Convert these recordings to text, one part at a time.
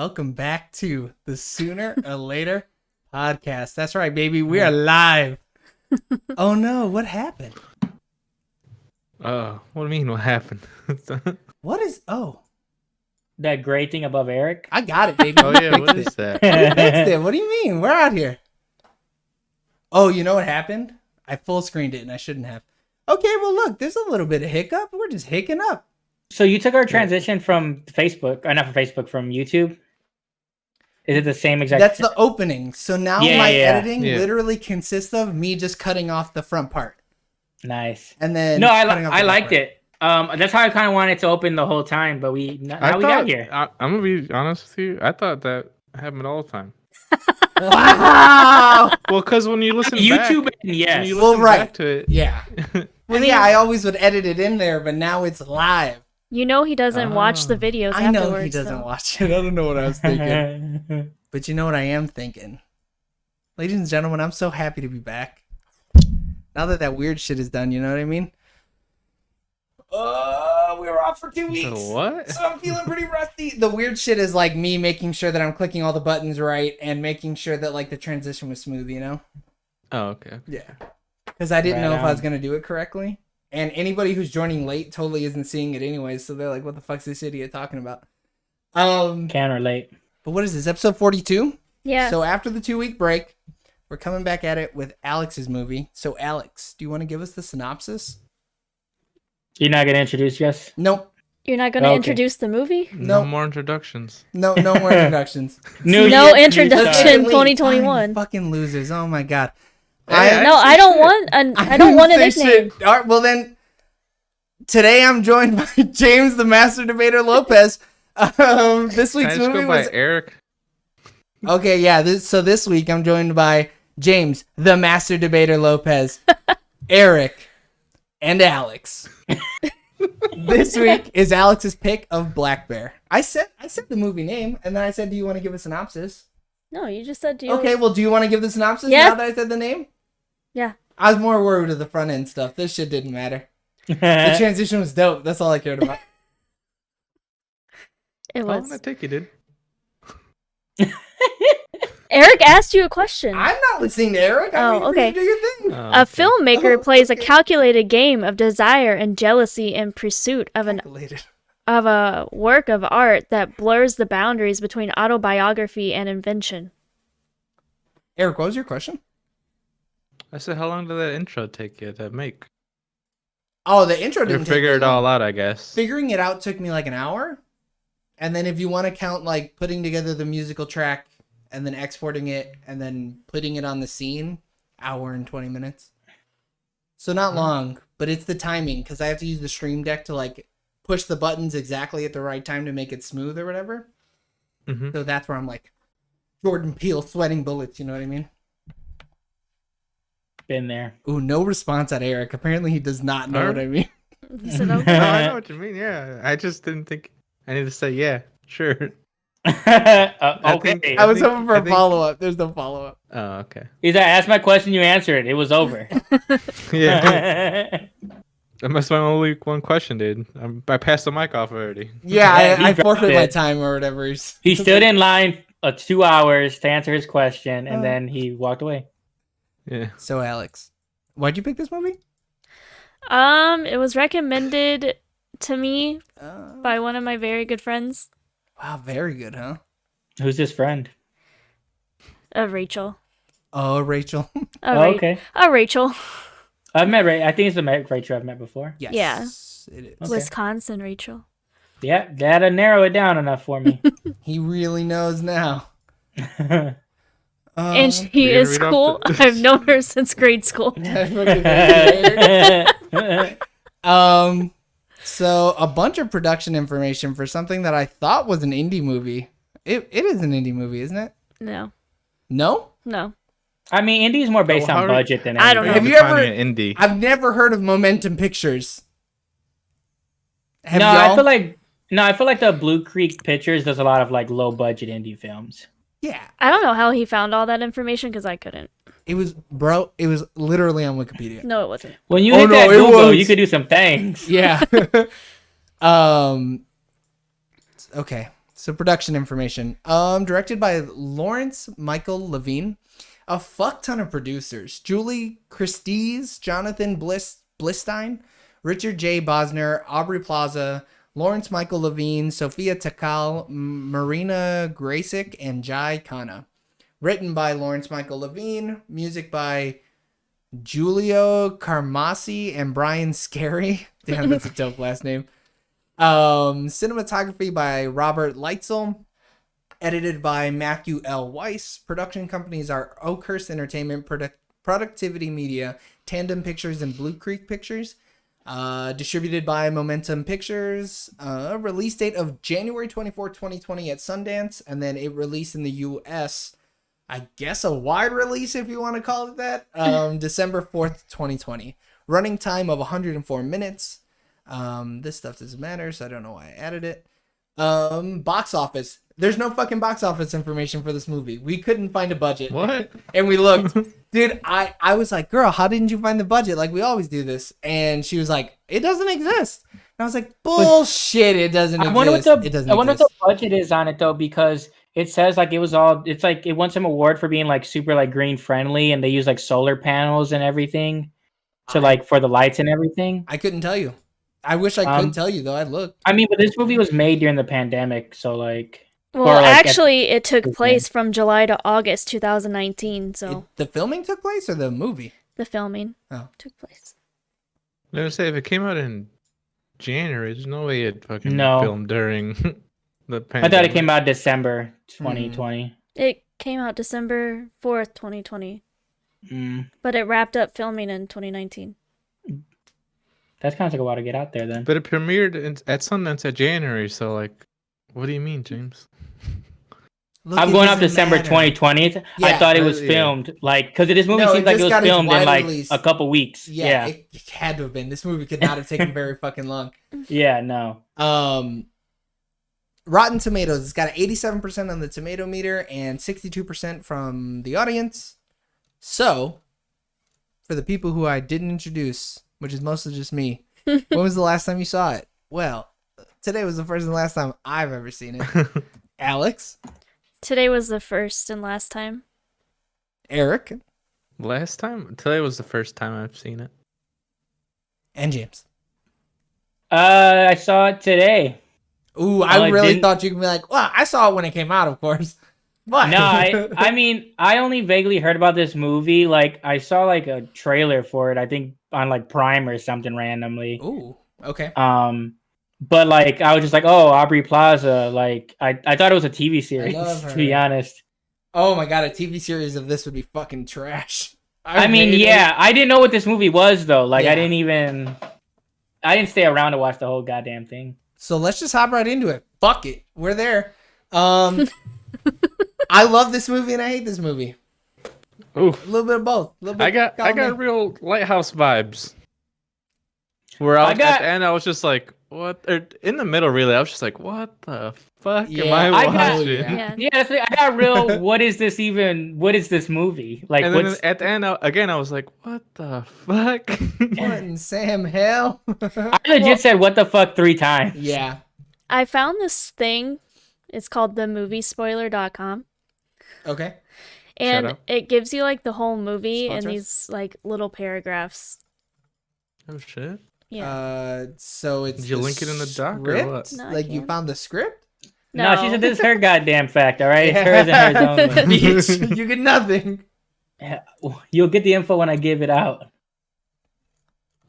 welcome back to the Sooner or Later podcast. That's right, baby. We are live. Oh no, what happened? What do you mean? What happened? What is? Oh, that gray thing above Eric. I got it, baby. Oh yeah, what is that? We fixed it. What do you mean? We're out here. Oh, you know what happened? I full screened it and I shouldn't have. Okay, well look, there's a little bit of hiccup. We're just hicking up. So you took our transition from Facebook, or not from Facebook, from YouTube. Is it the same exact? That's the opening. So now Yeah, my yeah. editing literally consists of me just cutting off the front part. Nice. And then No, cutting off the I back liked part. it. That's how I kind of wanted it to open the whole time, but we got here. I'm gonna be honest with you. I thought that happened all the time. Wow. Well, because when you listen YouTube, back, yes. when you Well, listen right. back to it, Yeah. Well, yeah, I always would edit it in there, but now it's live. You know he doesn't watch the videos I know afterwards. he doesn't though. watch it. I don't know what I was thinking. But you know what I am thinking? Ladies and gentlemen, I'm so happy to be back. Now that weird shit is done, you know what I mean? We were off for 2 weeks. What? So I'm feeling pretty rusty. The weird shit is like me making sure that I'm clicking all the buttons right and making sure that like the transition was smooth, you know? Oh, okay. Yeah. Because I didn't Right know if I on. was going to do it correctly. And anybody who's joining late totally isn't seeing it anyways. So they're like, what the fuck's this idiot talking about? Can relate. But what is this, episode 42? Yeah. So after the 2-week break, we're coming back at it with Alex's movie. So Alex, do you want to give us the synopsis? You're not gonna introduce us? Nope. You're not going to Okay. introduce the movie? No Nope. more introductions. No more introductions. No year, introduction. new start. 2021. Fucking losers. Oh my god. Hey, No, I don't want. I don't want a didn't say nickname. shit. All right, well then, today I'm joined by James, the Master Debater Lopez. This Can I week's just movie go by was Eric? okay. Yeah. This week I'm joined by James, the Master Debater Lopez, Eric, and Alex. This week is Alex's pick of Black Bear. I said the movie name, and then I said, "Do you want to give a synopsis?" No, you just said. Do you? Okay. Well, do you want to give the synopsis Yes. now that I said the name? Yeah. I was more worried with the front end stuff. This shit didn't matter. The transition was dope. That's all I cared about. It Oh, was. I think you did. Eric asked you a question. I'm not listening to Eric. I'm Oh, waiting for okay. you to do your thing. Oh, A okay. filmmaker Oh, plays a okay. calculated game of desire and jealousy in pursuit of Calculated. a work of art that blurs the boundaries between autobiography and invention. Eric, what was your question? I said, how long did that intro take you to make? Oh, the intro You didn't take figure me it all long. out, I guess. Figuring it out took me like an hour. And then if you want to count like putting together the musical track and then exporting it and then putting it on the scene, hour and 20 minutes. So not long, but it's the timing because I have to use the Stream Deck to like push the buttons exactly at the right time to make it smooth or whatever. Mm-hmm. So that's where I'm like Jordan Peele sweating bullets, you know what I mean? Been there. Ooh, no response at Eric. Apparently he does not know what I mean. He said, No, okay. I know what you mean. Yeah, I just didn't think I need to say yeah. Sure. Okay. I was think- hoping for I a think- follow-up. There's no follow-up. Oh, okay. He's like, ask my question, you answered. It was over. Yeah. That must be my only one question, dude. I passed the mic off already. Yeah, Yeah, he I dropped forfeit my it. time or whatever. He stood in line 2 hours to answer his question, and then he walked away. Yeah. So, Alex, why'd you pick this movie? It was recommended to me Uh, by one of my very good friends, wow, very good, huh? Who's his friend? Rachel. Oh, Rachel. Okay. Rachel. I've met Ray. I think it's the Rachel I've met before. Yes. It is. Okay. Wisconsin Rachel. Yeah, that'll narrow it down enough for me. He really knows now. And she you're is gonna read cool. off the- I've known her since grade school. So a bunch of production information for something that I thought was an indie movie. It is an indie movie, isn't it? No. No? No. I mean, Indy's more based Oh, how on do- budget than I don't anything. know. Have you ever- Defining an indie? I've never heard of Momentum Pictures. Have No, y'all? I feel like the Blue Creek Pictures does a lot of like low budget indie films. Yeah. I don't know how he found all that information because I couldn't. It was literally on Wikipedia. No, it wasn't. When you Oh, hit no, that it Google, was. you could do some things. Yeah. Okay. So production information. Directed by Lawrence Michael Levine. A fuck ton of producers. Julie Christie's, Jonathan Blistein, Richard J. Bosner, Aubrey Plaza, Lawrence Michael Levine, Sophia Takal, Marina Graysick, and Jai Khanna. Written by Lawrence Michael Levine. Music by Giulio Carmassi and Brian Scary. Damn, that's a dope last name. Cinematography by Robert Leitzel. Edited by Matthew L. Weiss. Production companies are Oakhurst Entertainment, Productivity Media, Tandem Pictures, and Blue Creek Pictures. Distributed by Momentum Pictures. Release date of January 24, 2020 at Sundance. And then it released in the U.S., I guess a wide release if you want to call it that, December 4th, 2020. Running time of 104 minutes. This stuff doesn't matter, so I don't know why I added it. Box office. There's no fucking box office information for this movie. We couldn't find a budget. What? And we looked. Dude, I was like, girl, how didn't you find the budget? Like, we always do this. And she was like, it doesn't exist. And I was like, bullshit, it doesn't exist. I wonder what the budget is on it, though, because it says like it's like it won some award for being like super like green friendly, and they use like solar panels and everything to like for the lights and everything. I couldn't tell you. I wish I could tell you, though. I looked. I mean, but this movie was made during the pandemic, so like. Well, actually, it took place from July to August 2019. So the filming took place, or the movie? The filming took place. I was gonna say, if it came out in January, there's no way it fucking filmed during the pandemic. I thought it came out December 2020. It came out December 4th, 2020. But it wrapped up filming in 2019. That's kind of like a while to get out there then. But it premiered at Sundance at January, so like, what do you mean, James? I'm going off December 2020. Yeah, I thought it was filmed like because this movie seems like it was filmed in like a couple weeks. Yeah, it had to have been. This movie could not have taken very fucking long. Yeah, no. Rotten Tomatoes. It's got an 87% on the tomato meter and 62% from the audience. So, for the people who I didn't introduce, which is mostly just me, when was the last time you saw it? Well, today was the first and last time I've ever seen it. Alex? Today was the first and last time. Eric? Last time? Today was the first time I've seen it. And James? I saw it today. Ooh, I really thought you could be like, well, I saw it when it came out, of course. But no, I mean, I only vaguely heard about this movie. Like, I saw like a trailer for it, I think on like Prime or something randomly. Ooh, okay. But like I was just like, oh, Aubrey Plaza. Like I thought it was a TV series, to be honest. Oh my god, a TV series of this would be fucking trash. I mean, yeah, I didn't know what this movie was though. Like I didn't stay around to watch the whole goddamn thing. So let's just hop right into it. Fuck it. We're there. I love this movie and I hate this movie. Ooh. A little bit of both. I got real Lighthouse vibes. Where at the end I was just like, what? Or in the middle, really, I was just like, what the fuck am I watching? I got real. What is this even? What is this movie? Like, and then at the end, I was like, what the fuck? What in Sam hell? I legit said what the fuck 3 times. Yeah. I found this thing. It's called themoviespoiler.com. Okay. And it gives you like the whole movie in these like little paragraphs. Oh shit. Yeah. So it's. Did you link it in the doc or what? No, like you found the script? No, she said this is her goddamn fact. All right, it's hers and hers only. You get nothing. Yeah, you'll get the info when I give it out.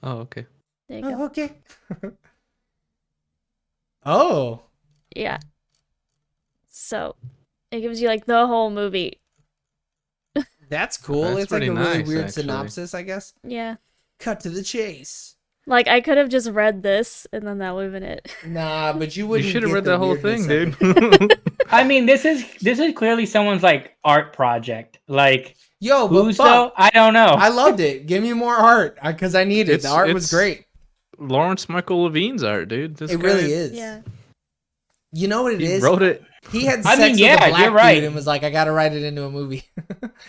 Oh, okay. There you go. Okay. Oh. Yeah. So, it gives you like the whole movie. That's cool. That's it's like a really nice, weird actually. synopsis, I guess. Yeah. Cut to the chase. Like I could have just read this and then that would have been it. Nah, but you wouldn't. You should have get read the that whole weirdness thing, of it. dude. I mean, this is clearly someone's like art project. Like, Yo, but who's though? I don't know. I loved it. Give me more art because I need it. The art was great. Lawrence Michael Levine's art, dude. This It guy, really is. Yeah. You know what it he is? wrote it. He had I sex mean, with yeah, a black you're right. dude and was like, I gotta write it into a movie.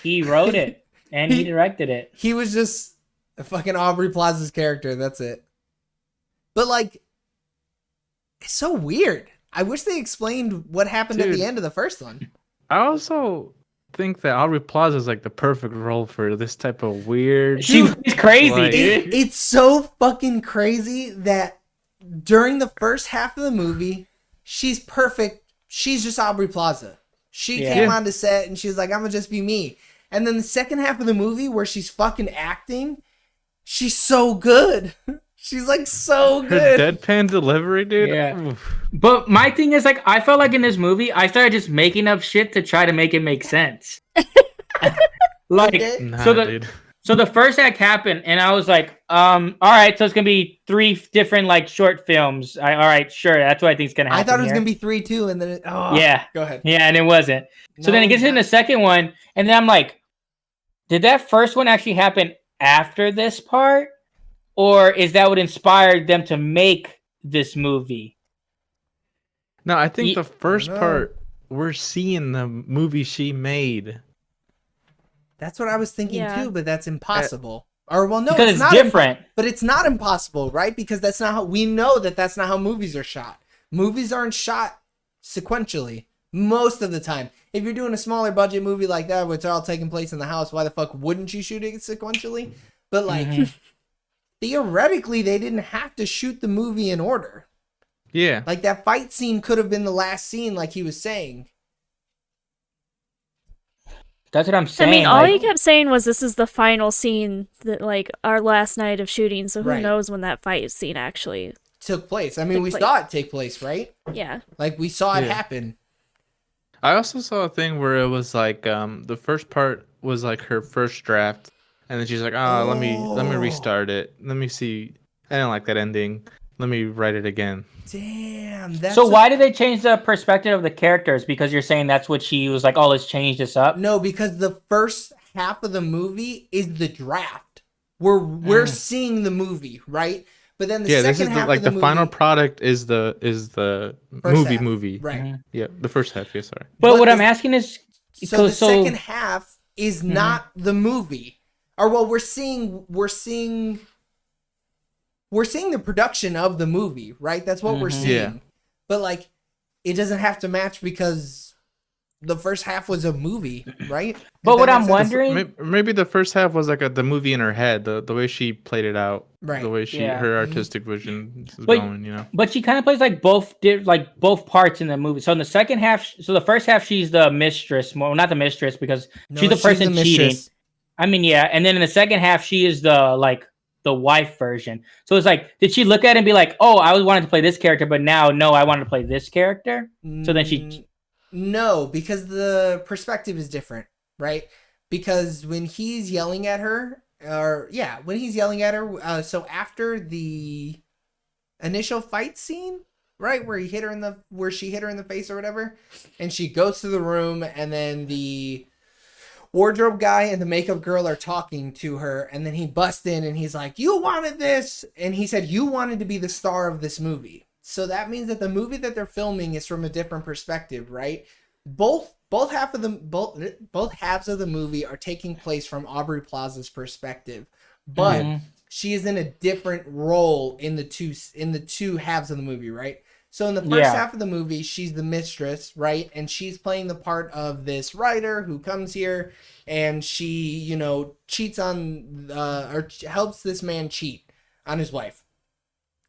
He wrote it and he directed it. He was just a fucking Aubrey Plaza's character. That's it. But like, it's so weird. I wish they explained what happened at Dude. the end of the first one. I also think that Aubrey Plaza is like the perfect role for this type of weird. She's crazy, like- dude. It's so fucking crazy that during the first half of the movie, she's perfect. She's just Aubrey Plaza. She came onto set and she was like, I'm gonna just be me. And then the second half of the movie where she's fucking acting, she's so good. She's like so Her good. deadpan delivery, dude. Yeah. Oof. But my thing is, like, I felt like in this movie, I started just making up shit to try to make it make sense. Like, Okay. Nah, so the dude. so the first act happened, and I was like, all right, so it's gonna be 3 different like short films. All right, sure, that's what I think is gonna happen. I thought it was here. gonna be 3 too, and then Yeah. Go ahead. Yeah, and it wasn't. So then it gets in the second one, and then I'm like, did that first one actually happen after this part? Or is that what inspired them to make this movie? No, I think Ye- the first I don't know. part we're seeing the movie she made. That's what I was thinking Yeah. too, but that's impossible. Or well, no, Because it's it's not different. But it's not impossible, right? Because that's not how we know that that's not how movies are shot. Movies aren't shot sequentially most of the time. If you're doing a smaller budget movie like that, where it's all taking place in the house, why the fuck wouldn't you shoot it sequentially? But like, theoretically, they didn't have to shoot the movie in order. Yeah. Like that fight scene could have been the last scene, like he was saying. That's what I'm I saying. mean, all like, he kept saying was this is the final scene, that like our last night of shooting. So who Right. knows when that fight scene actually? Took place. I mean, Took we place. saw it take place, right? Yeah. Like we saw it Yeah. happen. I also saw a thing where it was like the first part was like her first draft, and then she's like, let me restart it. Let me see. I didn't like that ending. Let me write it again. Damn. That's so why did they change the perspective of the characters? Because you're saying that's what she was like, oh, let's change this up? No, because the first half of the movie is the draft. We're seeing the movie, right? But then the Yeah, second this is half like of the the final movie, product is the first half, movie. right? Yeah, the first half. Yeah, sorry. But what the- I'm asking is, So the second half is not the movie. Or well, we're seeing the production of the movie, right? That's what we're seeing. Yeah. But like, it doesn't have to match because the first half was a movie, right? But If what that I'm makes sense. wondering, Maybe the first half was like the movie in her head, the way she played it out, Right. the way she Yeah. her artistic vision is But- going, you know. but she kind of plays like both parts in the movie. So in the second half, so the first half she's the mistress, well, not the mistress because No, she's the person cheating. mistress. I mean, yeah, and then in the second half she is the wife version. So it's like, did she look at it and be like, oh, I always wanted to play this character, but now no, I wanted to play this character? So then she No, because the perspective is different, right? Because when he's yelling at her, so after the initial fight scene, right, where she hit her in the face or whatever, and she goes to the room, and then the wardrobe guy and the makeup girl are talking to her, and then he busts in and he's like, "You wanted this," and he said, "You wanted to be the star of this movie." So that means that the movie that they're filming is from a different perspective, right? Both halves of the movie are taking place from Aubrey Plaza's perspective, but she is in a different role in the two halves of the movie, right? So in the first half of the movie, she's the mistress, right? And she's playing the part of this writer who comes here and she, cheats on or helps this man cheat on his wife.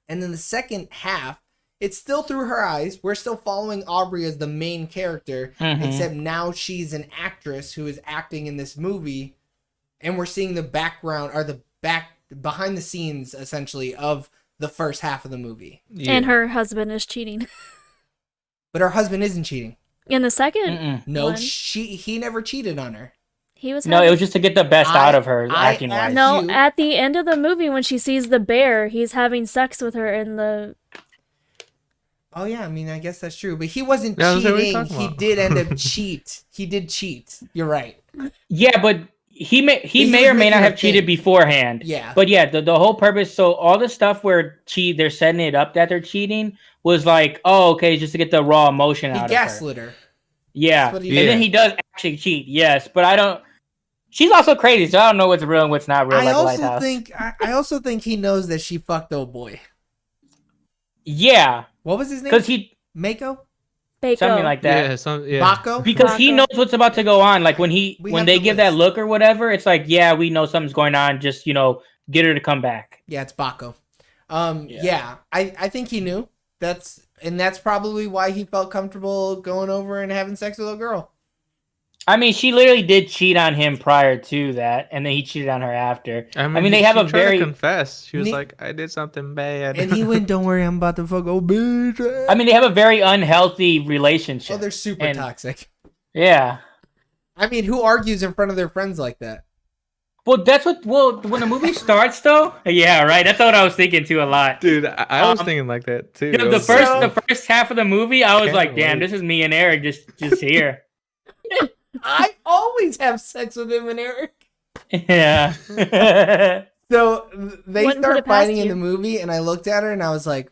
And then the second half, it's still through her eyes. We're still following Aubrey as the main character, except now she's an actress who is acting in this movie, and we're seeing the background or behind the scenes essentially of the first half of the movie. Yeah. And her husband is cheating. But her husband isn't cheating. In the second No, one, he never cheated on her. he was No, it was just to get the best out of her I acting wise. asked- No, you- at the end of the movie when she sees the bear, he's having sex with her in the Oh yeah, I mean, I guess that's true. But he wasn't Yeah, that's what we're cheating. talking He about. did end up cheat. He did cheat. You're right. Yeah, but he may was or may making not a have cheated thing. beforehand. Yeah. But yeah, the whole purpose. So all the stuff where they're setting it up that they're cheating was like, oh, okay, just to get the raw emotion He out of her. gaslit her. Yeah, That's what he and did. then he does actually cheat. Yes, but I don't. She's also crazy, so I don't know what's real and what's not real. I like also think he knows that she fucked old boy. Yeah, What was his name? because he Mako? Baco. Something like that. Yeah. Bako? Because he Baco. knows what's about to go on. Like when We have they the give that list. look or whatever, it's like, yeah, we know something's going on. Just get her to come back. Yeah, it's Bako. Yeah. I think he knew. That's probably why he felt comfortable going over and having sex with a girl. I mean, she literally did cheat on him prior to that, and then he cheated on her after. I mean they have a she tried to very. confess. She was Ne- like, "I did something bad," And he went, "Don't worry, I'm about to fuck old bitch." I mean, they have a very unhealthy relationship. Oh, they're super And- toxic. Yeah. I mean, who argues in front of their friends like that? Well, that's what. Well, when the movie starts, though. Yeah, right. That's what I was thinking too a lot. dude. I was thinking like that too. Yeah, I the was like, first half of the movie, I was Can't like, "Damn, wait. this is me and Eric just here." I always have sex with him and Eric. Yeah. So they Wouldn't put start it past fighting in you. the movie, and I looked at her and I was like,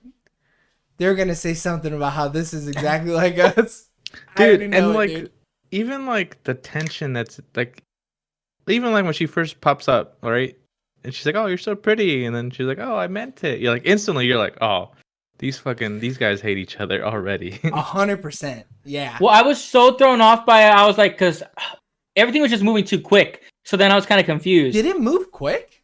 "They're gonna say something about how this is exactly like us." I already dude, know and it, like dude. even like the tension that's like, even like when she first pops up, right? And she's like, "Oh, you're so pretty," and then she's like, "Oh, I meant it." You're like instantly, you're like, "Oh, these guys hate each other already." 100%. Yeah. Well, I was so thrown off by it. I was like, because everything was just moving too quick. So then I was kind of confused. Did it move quick?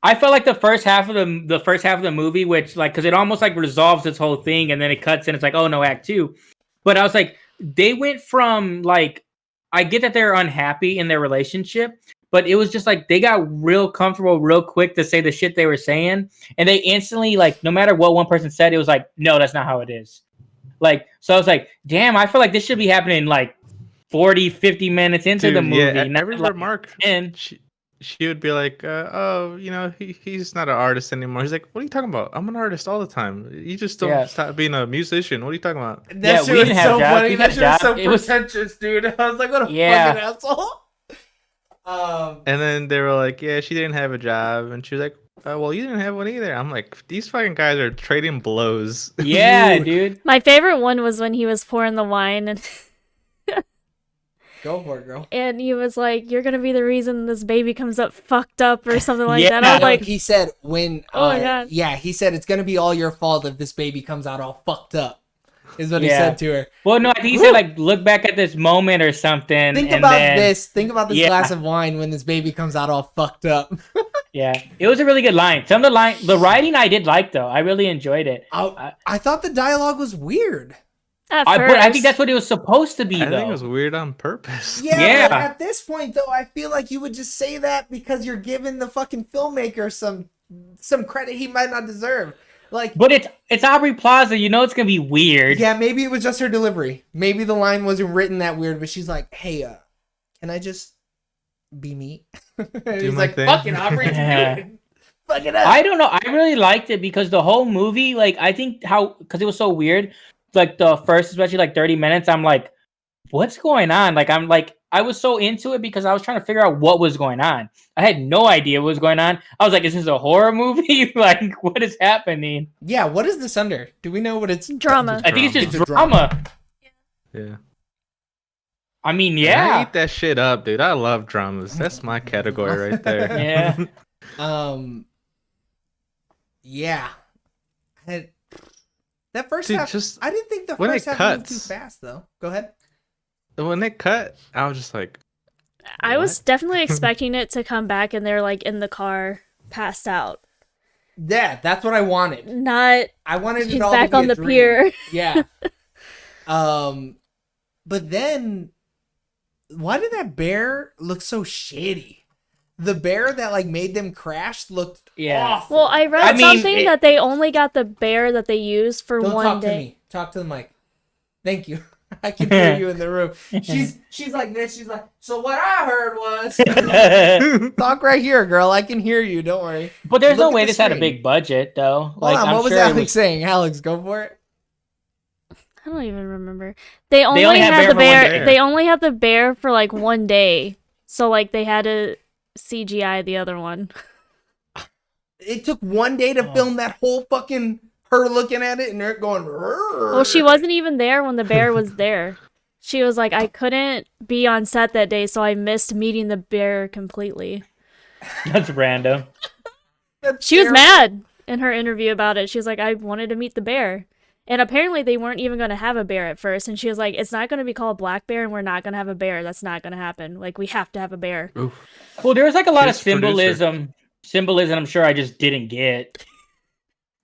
I felt like the first half of the movie, which like, because it almost like resolves this whole thing, and then it cuts and it's like, oh no, Act 2. But I was like, they went from like, I get that they're unhappy in their relationship, but it was just like they got real comfortable real quick to say the shit they were saying, and they instantly like, no matter what one person said, it was like, no, that's not how it is. Like, so I was like, damn, I feel like this should be happening like 40, 50 minutes into the movie. Yeah, not, every like, remark, 10. she would be like, "Oh, he's not an artist anymore." He's like, "What are you talking about? I'm an artist all the time. You just don't Yeah. stop being a musician. What are you talking about?" Yeah, That we shit didn't was have so jobs. funny. We That had shit was so jobs. It was- pretentious, dude. I was like, what a Yeah. fucking asshole. And then they were like, "Yeah, she didn't have a job," and she was like, "Well, you didn't have one either." I'm like, these fucking guys are trading blows. Yeah, Dude. dude. My favorite one was when he was pouring the wine and Go for it, girl. and he was like, "You're gonna be the reason this baby comes up fucked up" or something like Yeah. that. I was No, like, he said when. Oh my God. Yeah, he said it's gonna be all your fault if this baby comes out all fucked up. Is what he Yeah. said to her. Well, no, I think he said like, look back at this moment or something. Think and about then, this. Think about this Yeah. glass of wine when this baby comes out all fucked up. Yeah, it was a really good line. Some of the writing I did like though. I really enjoyed it. I thought the dialogue was weird. at But first, I think that's what it was supposed to be I though. think it was weird on purpose. Yeah, Yeah. but at this point though, I feel like you would just say that because you're giving the fucking filmmaker some credit he might not deserve. Like, But it's Aubrey Plaza. You know it's gonna be weird. yeah, maybe it was just her delivery. Maybe the line wasn't written that weird, but she's like, "Hey, can I just be me?" And he's my like, thing. "Fucking Aubrey, do it. Fuck it up." I don't know. I really liked it because the whole movie, like, I think because it was so weird. Like the first, especially like 30 minutes, I'm like, what's going on? Like, I was so into it because I was trying to figure out what was going on. I had no idea what was going on. I was like, is this a horror movie? Like, what is happening? Yeah, what is this under? Do we know what it's drama. I think it's just It's a drama. Yeah. I mean, I yeah. eat that shit up, dude. I love dramas. That's my category right there. Yeah. Yeah. That first Dude, half, just I didn't think the when first it half moved too cuts- fast though. Go ahead. When it cut, I was just like, I was What? definitely expecting it to come back and they're like in the car, passed out. Yeah, that's what I wanted. Not I wanted he's it all back to be on a the dream. pier. Yeah. But then, why did that bear look so shitty? The bear that like made them crash looked Yeah. awful. Well, I read I mean, something it- that they only got the bear that they used for Don't one talk to day. me. Talk to the mic. Thank you. I can hear you in the room. She's like this. She's like, so what I heard was. Talk right here, girl. I can hear you. Don't worry. But there's no Look at way the this had a screen. big budget, though. Hold Like, on. I'm What was sure it Alex saying? Alex, go for it. I don't even remember. They only, only had had bear the for one bear. day. They only had the bear for like one day, so like they had to CGI the other one. It took one day to film that whole fucking her looking at it and her going. Well, she wasn't even there when the bear was there. She was like, I couldn't be on set that day, so I missed meeting the bear completely. That's random. That's She was terrible. mad in her interview about it. She was like, I wanted to meet the bear. And apparently they weren't even going to have a bear at first. And she was like, it's not going to be called Black Bear and we're not going to have a bear. That's not going to happen. Like, we have to have a bear. Oof. Well, there was like a lot of Here's the producer. symbolism I'm sure I just didn't get.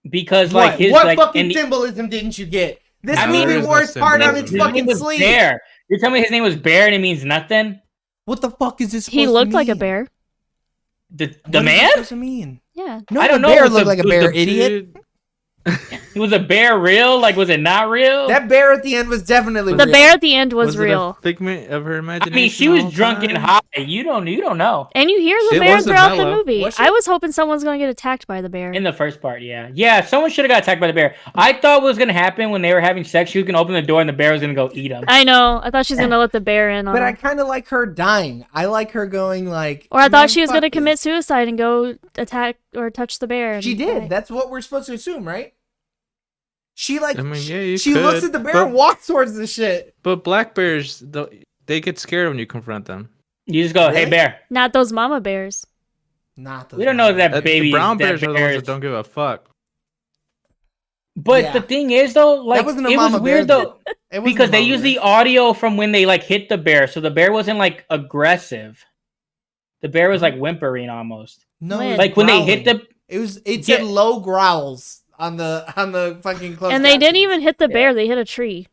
Because What? like his What like fucking in the- symbolism didn't you get? This I movie mean, wore its heart on his its his fucking name was sleeve. Bear. You're telling me his name was Bear and it means nothing? What the fuck is this? He supposed to looked like a mean? bear. The What is it man? supposed to mean? Yeah. No, I don't the know, bear it's looked a- like a it was bear, a idiot. Dude, was a bear real? Like, was it not real? That bear at the end was definitely The real. bear at the end was it a real. figment of her I imagination? mean, she the was whole drunk and time? high. You don't know. And you hear the It bear wasn't throughout the mellow. movie. Was she? I was hoping someone's going to get attacked by the bear. In the first part, yeah. Yeah, someone should have got attacked by the bear. I thought what was going to happen when they were having sex, she was going to open the door and the bear was going to go eat him. I know. I thought she was going to let the bear in on But I him. kind of like her dying. I like her going like. Or I "Man, thought she was going to fuck commit this." suicide and go attack or touch the bear. and She did. die. That's what we're supposed to assume, right? She like. I mean, yeah, you she could, looks at the bear but- and walks towards the shit. But black bears, they get scared when you confront them. You just go, hey, Really? bear. Not those mama bears. Not those We don't know ones. that The baby. brown that bears are the ones bears- that don't give a fuck. But Yeah. the thing is, though, like, wasn't a it was mama bear weird, though, It wasn't because a they mama used bear. the audio from when they, like, hit the bear. So the bear wasn't, like, aggressive. The bear was, like, whimpering almost. No, When? it was Like, when they hit growling. the... It said Yeah. low growls on the fucking closed And they didn't captions. even hit the bear. They hit a tree.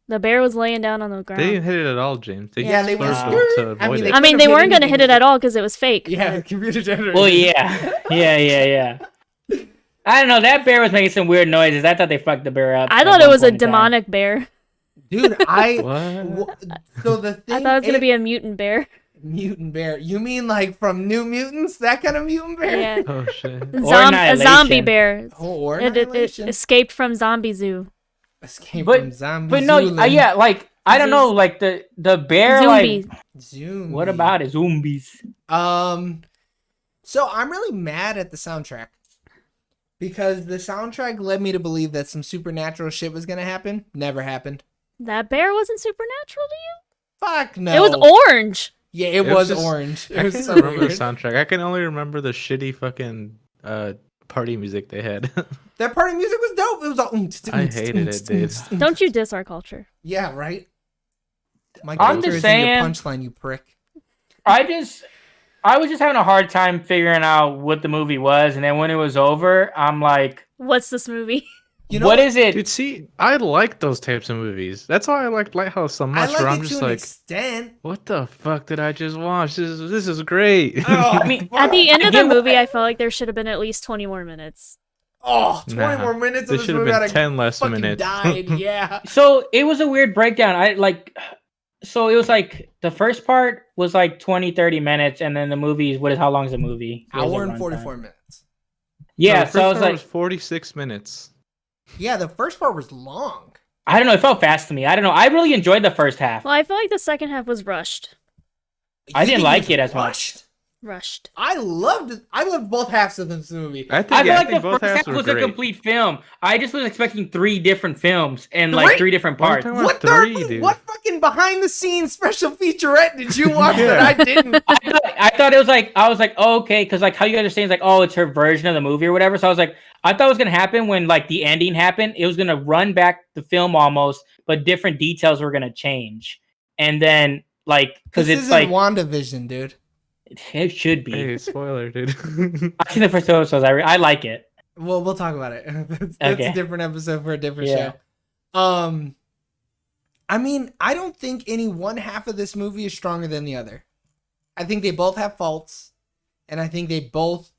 The bear was laying down on the ground. They didn't hit it at all, James. They Yeah, just they blurred went, them to "Skirt." I avoid mean, it. I mean, could've they hit weren't going to anything hit it with at all because it was fake. Yeah, the computer generated. Well, yeah. Yeah. I don't know. That bear was making some weird noises. I thought they fucked the bear up. I at thought it one was a point in time. demonic bear. Dude, What? So the thing. I thought it was going to be a mutant bear. mutant bear. You mean like from New Mutants? That kind of mutant bear? Yeah. Oh shit. A zombie Annihilation. bear. Oh, or It Annihilation. escaped from Zombie Zoo. Escape But- from zombie. But no, yeah, like, I don't know, like, the bear, Zombie. like... Zoom. What about it? Zombies. So I'm really mad at the soundtrack because the soundtrack led me to believe that some supernatural shit was gonna happen. Never happened. That bear wasn't supernatural to you? Fuck no. It was orange. Yeah, it It was was just- orange. I It was can't so remember the weird. soundtrack. I can only remember the shitty fucking party music they had. That party music was dope. It was all. I hated it, dude. Don't you diss our culture. Yeah, right. My I'm culture just is in saying- your punchline, you prick. I was just having a hard time figuring out what the movie was, and then when it was over, I'm like, What's this movie? You know what is it? Dude, see, I like those types of movies. That's why I like Lighthouse so I much. like where I'm it just to an like, extent. what the fuck did I just watch? This is great. Oh, I mean, At the end of get the what- movie, I felt like there should have been at least 20 more minutes. Oh, 20 Nah, more minutes there of this should have movie. been I'd 10 less fucking minutes. died. Yeah. So it was a weird breakdown. So it was like the first part was like 20, 30 minutes, and then the movie is how long is the movie? What is the Hour and runtime? 44 minutes. Yeah, the so I first was part like, 46 minutes. Yeah, the first part was long. I don't know. It felt fast to me. I don't know. I really enjoyed the first half. Well, I feel like the second half was rushed. I You didn't think like was it as much. rushed? Rushed. I loved it. I loved both halves of this movie. I think, I feel yeah, like I think the both first halves half were was a great. complete film. I just was expecting 3 different films and like Three? 3 different Why are you parts. talking about What three, third? dude? What fucking behind the scenes special featurette did you watch Yeah. that I didn't? I thought it was like I was like, oh, okay, because like how you guys are saying is like, oh, it's her version of the movie or whatever. So I was like, I thought it was gonna happen when like the ending happened. It was gonna run back the film almost, but different details were gonna change. And then like because This it's isn't like WandaVision, dude. it should be. Hey, spoiler, dude. I've seen the first 2 episodes. I like it. Well, we'll talk about it. That's Okay. a different episode for a different Yeah. show. I mean, I don't think any one half of this movie is stronger than the other. I think they both have faults, and I think they both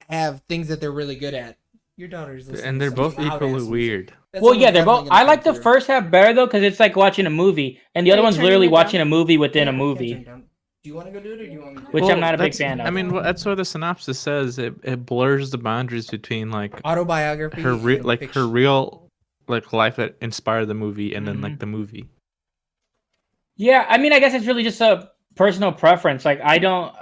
have things that they're really good at. Your daughter's listening. And to they're some both loud equally ass music. weird. That's Well, yeah, almost they're both. definitely gonna I like come the through. first half better though because it's like watching a movie, and the Are other you one's turning literally it watching down? a movie within a Yeah, movie. turn it down. Do you want to go do it, or do you want me to? Which I'm not a big that's- fan of. I mean, that's what the synopsis says. It blurs the boundaries between like Autobiography. her and fiction. real like life that inspired the movie, and then Mhm. like the movie. Yeah, I mean, I guess it's really just a personal preference. Like, I don't.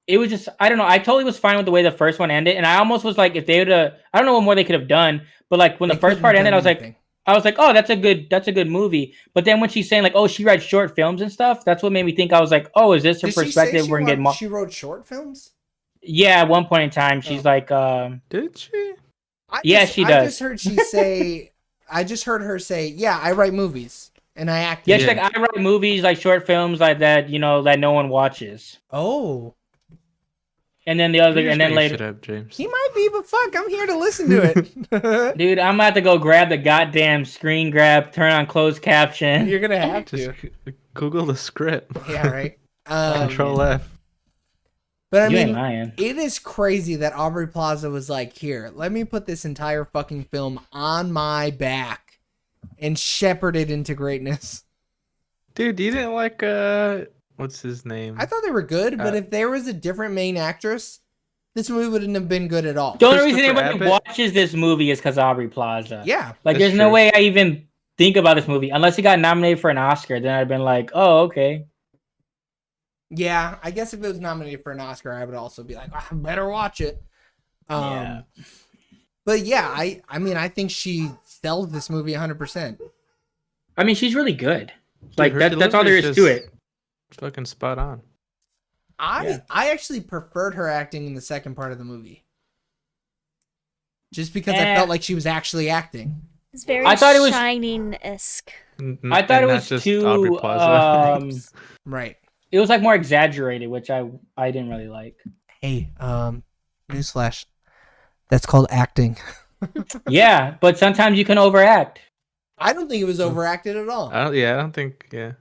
It was just, I don't know. I totally was fine with the way the first one ended, and I almost was like, if they would have, I don't know what more they could have done, but like when They the first couldn't part have ended, done anything. I was like, oh, that's a good movie. But then when she's saying like, oh, she writes short films and stuff, that's what made me think. I was like, oh, is this her Did she say perspective? she We're gonna get more. She wrote short films. Yeah, at one point in time, she's Oh. like, Did she? She I does. just heard she say. I just heard her say, "Yeah, I write movies and I act." Yeah, in she's them." like, I write movies, like short films, like that, that no one watches. Oh, And then You're just making later, shit up, James. he might be, but fuck, I'm here to listen to it. dude, I'm about to go grab the goddamn screen grab, turn on closed caption. You're gonna have Just to. Google the script. Yeah, right. Control F. But I You ain't mean, lying. it is crazy that Aubrey Plaza was like, "Here, let me put this entire fucking film on my back and shepherd it into greatness." Dude, you didn't like what's his name? I thought they were good, but if there was a different main actress, this movie wouldn't have been good at all. The only reason Christopher anybody Abbott? watches this movie is because Aubrey Plaza. Yeah, Like, That's there's no true. way I even think about this movie unless it got nominated for an Oscar. Then I'd been like, oh, okay. yeah. I guess if it was nominated for an Oscar, I would also be like, I better watch it. Yeah. But yeah, I mean, I think she sells this movie 100%. I mean, she's really good. Like, her that's all there is to delivery's it. Fucking spot on. I actually preferred her acting in the second part of the movie. Just because I felt like she was actually acting. It's very I thought it was- Shining-esque. I thought it And was not just too. Aubrey Plaza. Right. It was like more exaggerated, which I didn't really like. Hey, newsflash. That's called acting. Yeah, but sometimes you can overact. I don't think it was overacted at all. I don't think. Yeah,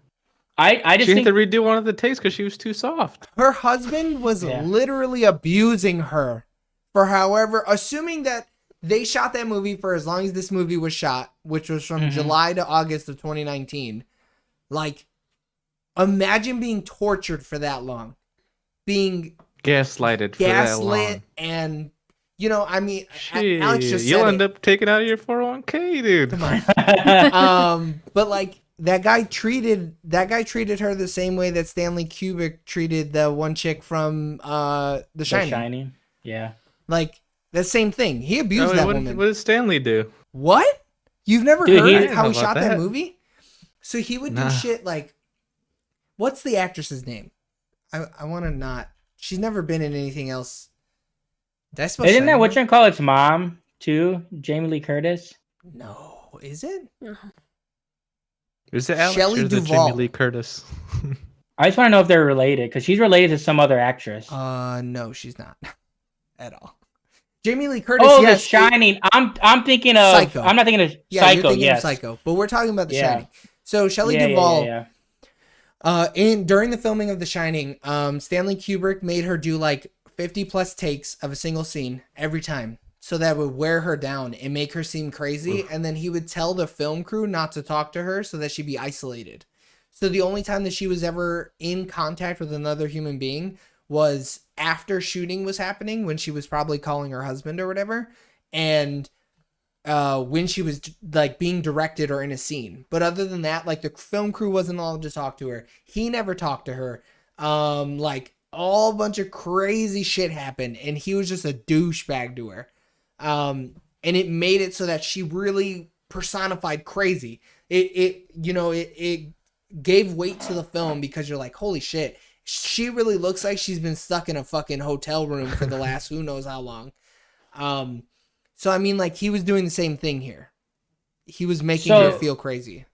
I just she think had to redo one of the takes because she was too soft. Her husband was Yeah. literally abusing her for however, assuming that they shot that movie for as long as this movie was shot, which was from July to August of 2019. Like, imagine being tortured for that long. Being Gaslighted for that long. gaslit and, I mean, Alex just You'll said end it. up taking out of your 401k, dude. Come on. But like that guy treated her the same way that Stanley Kubrick treated the one chick from The Shining. The Shining. Yeah. Like the same thing. He abused that woman. What did Stanley do? What? You've never Dude, heard I how he didn't know shot about that that. movie? So he would do Nah. shit like, what's the actress's name? I want to not. She's never been in anything else. Did I spell Isn't that Shining? whatchamacallit's mom too? Jamie Lee Curtis. No, is it? Is it Alex Shelley or is it Duvall. Jamie Lee Curtis? I just want to know if they're related because she's related to some other actress. No, she's not at all. Jamie Lee Curtis. Oh, yes, The Shining. I'm thinking of. Psycho. I'm not thinking of Yeah, Psycho. you're thinking Yes. of Psycho, but we're talking about The Yeah. Shining. So Shelley Yeah, Duvall. yeah. During the filming of The Shining, Stanley Kubrick made her do like 50 plus takes of a single scene every time, so that would wear her down and make her seem crazy. And then he would tell the film crew not to talk to her so that she'd be isolated. So the only time that she was ever in contact with another human being was after shooting was happening, when she was probably calling her husband or whatever, and when she was like being directed or in a scene. But other than that, like the film crew wasn't allowed to talk to her. He never talked to her. Like all bunch of crazy shit happened, and he was just a douchebag to her. And it made it so that she really personified crazy. It gave weight to the film because you're like, holy shit, she really looks like she's been stuck in a fucking hotel room for the last who knows how long. So I mean, like, he was doing the same thing here. He was making her feel crazy.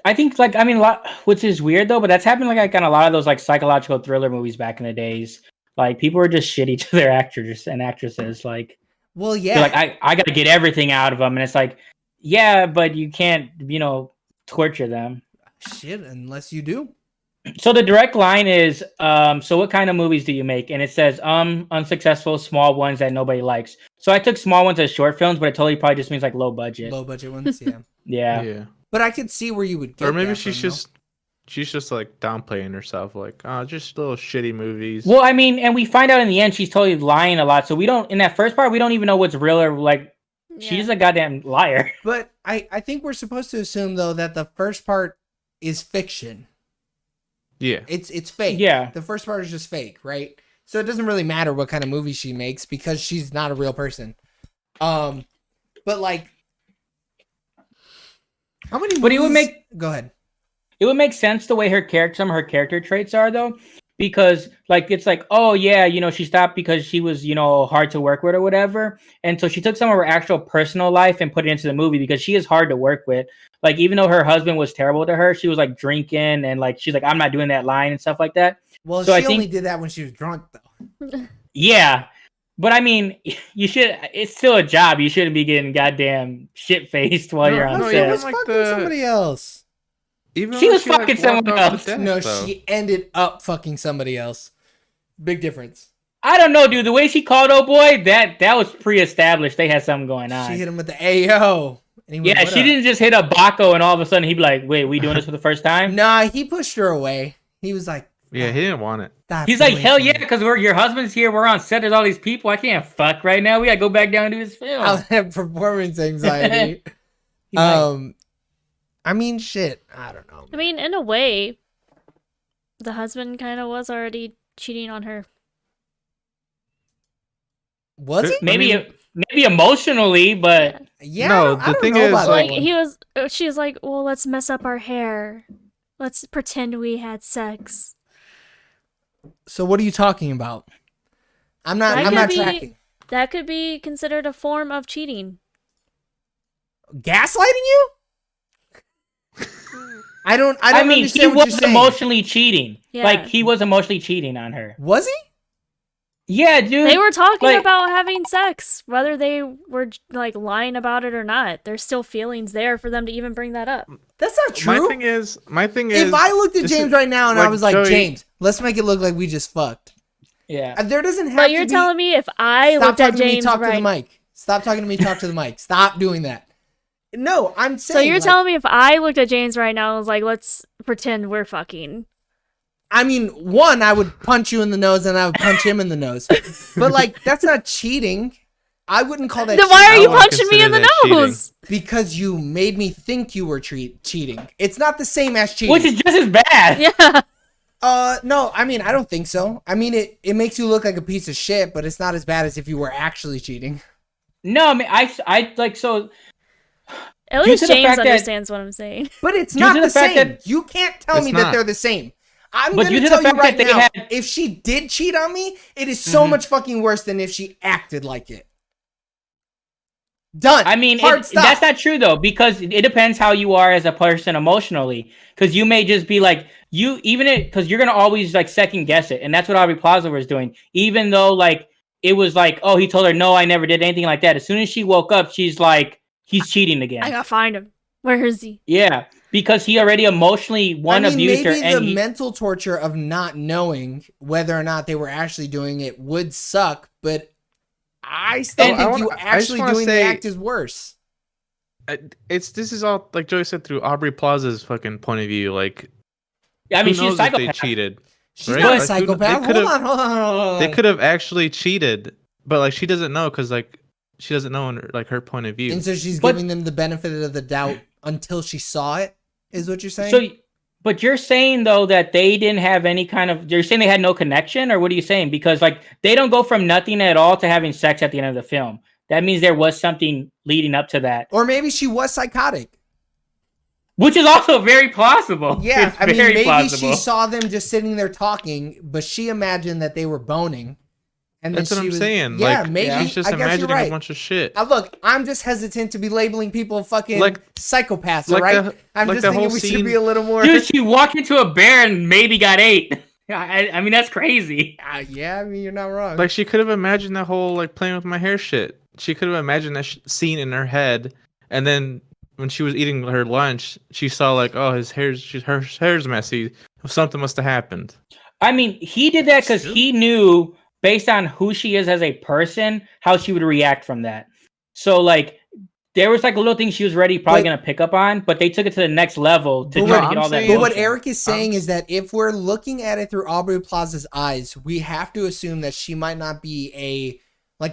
I think a lot, which is weird though, but that's happened like on a lot of those like psychological thriller movies back in the days. Like people were just shitty to their actors and actresses. Like, well, yeah, they're like I got to get everything out of them, and it's like, yeah, but you can't, torture them. Shit, unless you do. So the direct line is, so what kind of movies do you make? And it says, unsuccessful, small ones that nobody likes. So I took small ones as short films, but it totally probably just means like low budget. Low budget ones, yeah. Yeah. But I could see where you would get Or maybe that she's from, just like downplaying herself, like, oh, just little shitty movies. Well, I mean, and we find out in the end she's totally lying a lot. So we don't, in that first part, we don't even know what's real or like, she's a goddamn liar. But I think we're supposed to assume though that the first part is fiction. Yeah. It's fake. Yeah. The first part is just fake, right? So it doesn't really matter what kind of movie she makes because she's not a real person. But like, how many movies? But it would make Go ahead. It would make sense the way some of her character traits are though, because like it's like, oh yeah, she stopped because she was hard to work with or whatever, and so she took some of her actual personal life and put it into the movie because she is hard to work with. Like even though her husband was terrible to her, she was like drinking and like she's like, I'm not doing that line and stuff like that. Well, so she I think only did that when she was drunk, though. yeah. But I mean, it's still a job. You shouldn't be getting goddamn shit faced while you're on No, she set. was like fucking somebody else. Even She when was fucking walked someone off the else. deck, No, though. she ended up fucking somebody else. Big difference. I don't know, dude. The way she called old boy, that was pre-established. They had something going on. She hit him with the AO. And he went, Yeah, "What she up?" didn't just hit a Baco and all of a sudden he'd be like, wait, we doing this for the first time? Nah, he pushed her away. He was like, Yeah, he didn't want it. "Stop He's like, doing hell it." yeah, because your husband's here. We're on set. There's all these people. I can't fuck right now. We gotta go back down and do this film. I'll have performance anxiety. He might. I mean, shit. I don't know. I mean, in a way, the husband kind of was already cheating on her. Was he? Maybe emotionally, but Yeah. No, I the don't thing know is, about Like that one. she was like, well, let's mess up our hair. Let's pretend we had sex. So what are you talking about? I'm not. That I'm not could be- tracking. That could be considered a form of cheating. Gaslighting you? I don't I mean, he understand what you're was saying. emotionally cheating. Yeah. Like he was emotionally cheating on her. Was he? Yeah, dude. They were talking like- about having sex, whether they were like lying about it or not. There's still feelings there for them to even bring that up. That's not true. My thing is, If I looked at this James is- right now and I like, was like, Joey- James, let's make it look like we just fucked. Yeah. There doesn't have But to you're be... telling me if I Stop looked at talking to me, James talk to the right, mic. Stop talking to me, talk to the mic. Stop doing that. No, I'm saying... so you're like, telling me if I looked at James right now and was like, let's pretend we're fucking. I mean, one, I would punch you in the nose and I would punch him in the nose. But, like, that's not cheating. I wouldn't call that Then why are cheating you I wouldn't punching me in the consider that cheating. nose? because you made me think you were cheating. It's not the same as cheating. Which is just as bad. Yeah. No, I mean, I don't think so. I mean, it makes you look like a piece of shit, but it's not as bad as if you were actually cheating. No, I mean, I like so. At Due least to the James fact that- understands what I'm saying. But it's Due not to the the fact same. that- You can't tell It's me that not. they're the same. I'm But going due to to tell the you fact right that they now, had- if she did cheat on me, it is so Mhm. much fucking worse than if she acted like it. Done. I mean, Hard stop. that's not true though, because it depends how you are as a person emotionally. Because you may just be like because you're gonna always like second guess it, and that's what Aubrey Plaza was doing. Even though like it was like, oh, he told her no, I never did anything like that. As soon as she woke up, she's like, he's cheating again. I gotta find him. Where is he? Yeah, because he already emotionally abused her, maybe and the mental torture of not knowing whether or not they were actually doing it would suck, but I still And think I you wanna- I just actually wanna doing the say- act is worse. This is all like Joey said through Aubrey Plaza's fucking point of view. Like, I mean, who she's knows a if they psychopath. cheated? She's Right? not a Like, psychopath. they could've- Hold on. They could have actually cheated, but like she doesn't know because like she doesn't know like her point of view. And so she's But- giving them the benefit of the doubt until she saw it, is what you're saying? So, but you're saying though that they didn't have any kind of. You're saying they had no connection, or what are you saying? Because like they don't go from nothing at all to having sex at the end of the film. That means there was something leading up to that, Or maybe she was psychotic. which is also very plausible. Yeah, It's I mean, very maybe plausible. she saw them just sitting there talking, but she imagined that they were boning. And then That's what she I'm was, saying. Yeah, like, maybe. she's just I guess you're imagining right. a bunch of shit. Look, I'm just hesitant to be labeling people fucking Like- psychopaths, like all right? the- I'm like just the thinking whole we should scene- be a little more... Dude, she walked into a bear and maybe got ate. I mean, that's crazy. Yeah, I mean, you're not wrong. Like she could have imagined that whole like playing with my hair shit. She could have imagined that scene in her head, and then when she was eating her lunch, she saw like, oh, her hair's messy. Something must have happened. I mean, he did that because he knew, based on who she is as a person, how she would react from that. So, like, there was like a little thing she was probably But- gonna pick up on, but they took it to the next level to But try what to get I'm all that. saying- But what emotion. Eric is saying is that if we're looking at it through Aubrey Plaza's eyes, we have to assume that she might not be a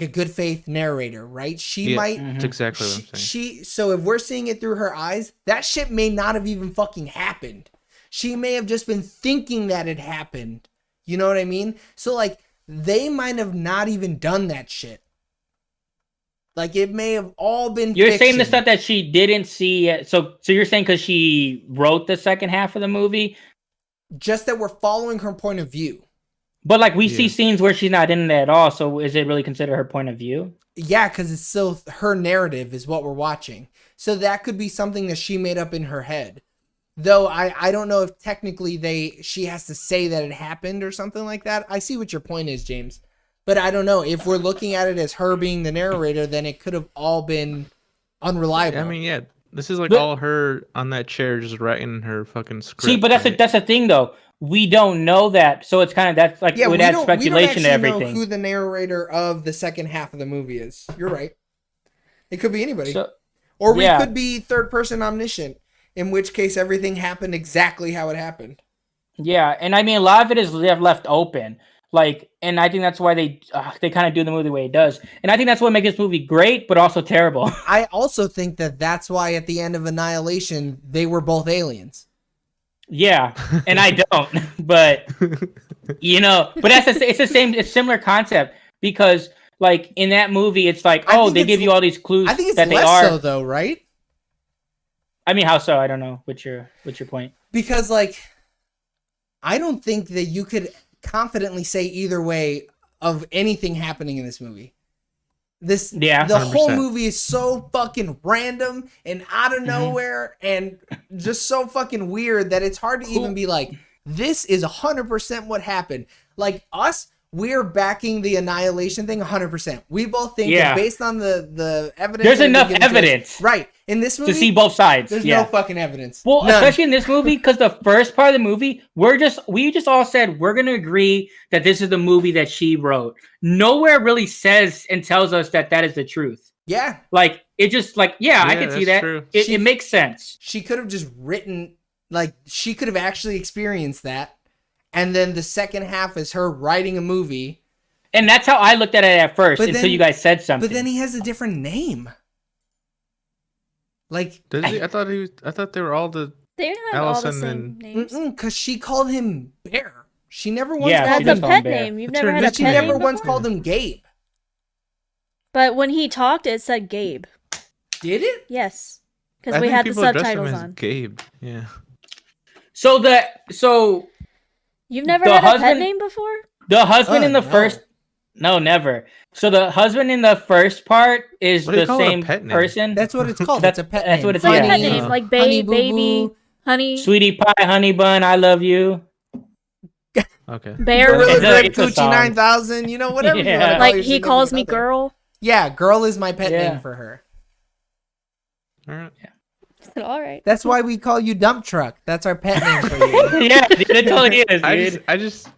good faith narrator, right? She Yeah. might... That's exactly what I'm saying. So if we're seeing it through her eyes, that shit may not have even fucking happened. She may have just been thinking that it happened. You know what I mean? So like they might have not even done that shit. Like it may have all been You're fiction. saying the stuff that she didn't see. So you're saying because she wrote the second half of the movie. Just that we're following her point of view. But like we see Yeah. scenes where she's not in it at all. So is it really considered her point of view? Yeah, because it's still her narrative is what we're watching. So that could be something that she made up in her head. Though I don't know if technically she has to say that it happened or something like that. I see what your point is, James. But I don't know. If we're looking at it as her being the narrator, then it could have all been unreliable. I mean, yeah, this is like But- all her on that chair just writing her fucking script. See, but right? that's the thing though. We don't know that, so it's kind of that's like it would add speculation to know everything. who the narrator of the second half of the movie is. You're right. It could be anybody. So, Or we yeah. could be third person omniscient, in which case everything happened exactly how it happened. yeah, and I mean a lot of it is left open. Like, and I think that's why they kind of do the movie the way it does. And I think that's what makes this movie great, but also terrible. I also think that that's why at the end of Annihilation, they were both aliens. Yeah, and I don't, but you know, but it's similar concept because like in that movie, it's like, I oh, think they it's- give you all these clues I think it's that they less are. so though, right? I mean, how so? I don't know. What's your point? Because like, I don't think that you could confidently say either way of anything happening in this movie. Yeah, The whole 100%. movie is so fucking random and out of nowhere and just so fucking weird that it's hard to even be like, this is 100% what happened. Like us, we're backing the Annihilation thing 100%. We both think Yeah. that based on the evidence, There's that have been enough given to us- evidence. right? In this movie, To see both sides. there's Yeah. no fucking evidence. Well, None. especially in this movie, because the first part of the movie, we just all said we're gonna agree that this is the movie that she wrote. Nowhere really says and tells us that that is the truth. Yeah, Like it just like I Yeah, can see that's that. true. It makes sense. she could have just written, like, she could have actually experienced that, and then the second half is her writing a movie. And that's how I looked at it at first But until then- you guys said something. But then he has a different name. Like, Does he? I thought they were all the. They have all the Allison same and- names. because she called him Bear. She never once Yeah, called she That's him. does a call him pet Bear. name. You've That's never her had a But she pet never name once before? called him Gabe. But when he talked, it said Gabe. Did it? Yes, I because we think had the people address him subtitles as on. Gabe. Yeah. So You've never the had a pet husband- name before? the husband in the no. first no, never. So the husband in the first part is What do you the call it, a same pet name? person. That's what it's called. That's- That's a pet that's name. what it's- It's like a yeah. pet name, like Honey Boo baby, Boo. honey, Sweetie pie, honey bun, I love you. Okay. bear. Gorilla It's a- Grip it's a Coochie song. 9000, you know, whatever you Yeah. want to call Like your he significant calls me other. girl. Yeah, girl is my pet Yeah. name for her. All right. All right. That's why we call you Dump Truck. That's our pet name for you. Yeah, dude, it totally is, dude. I just.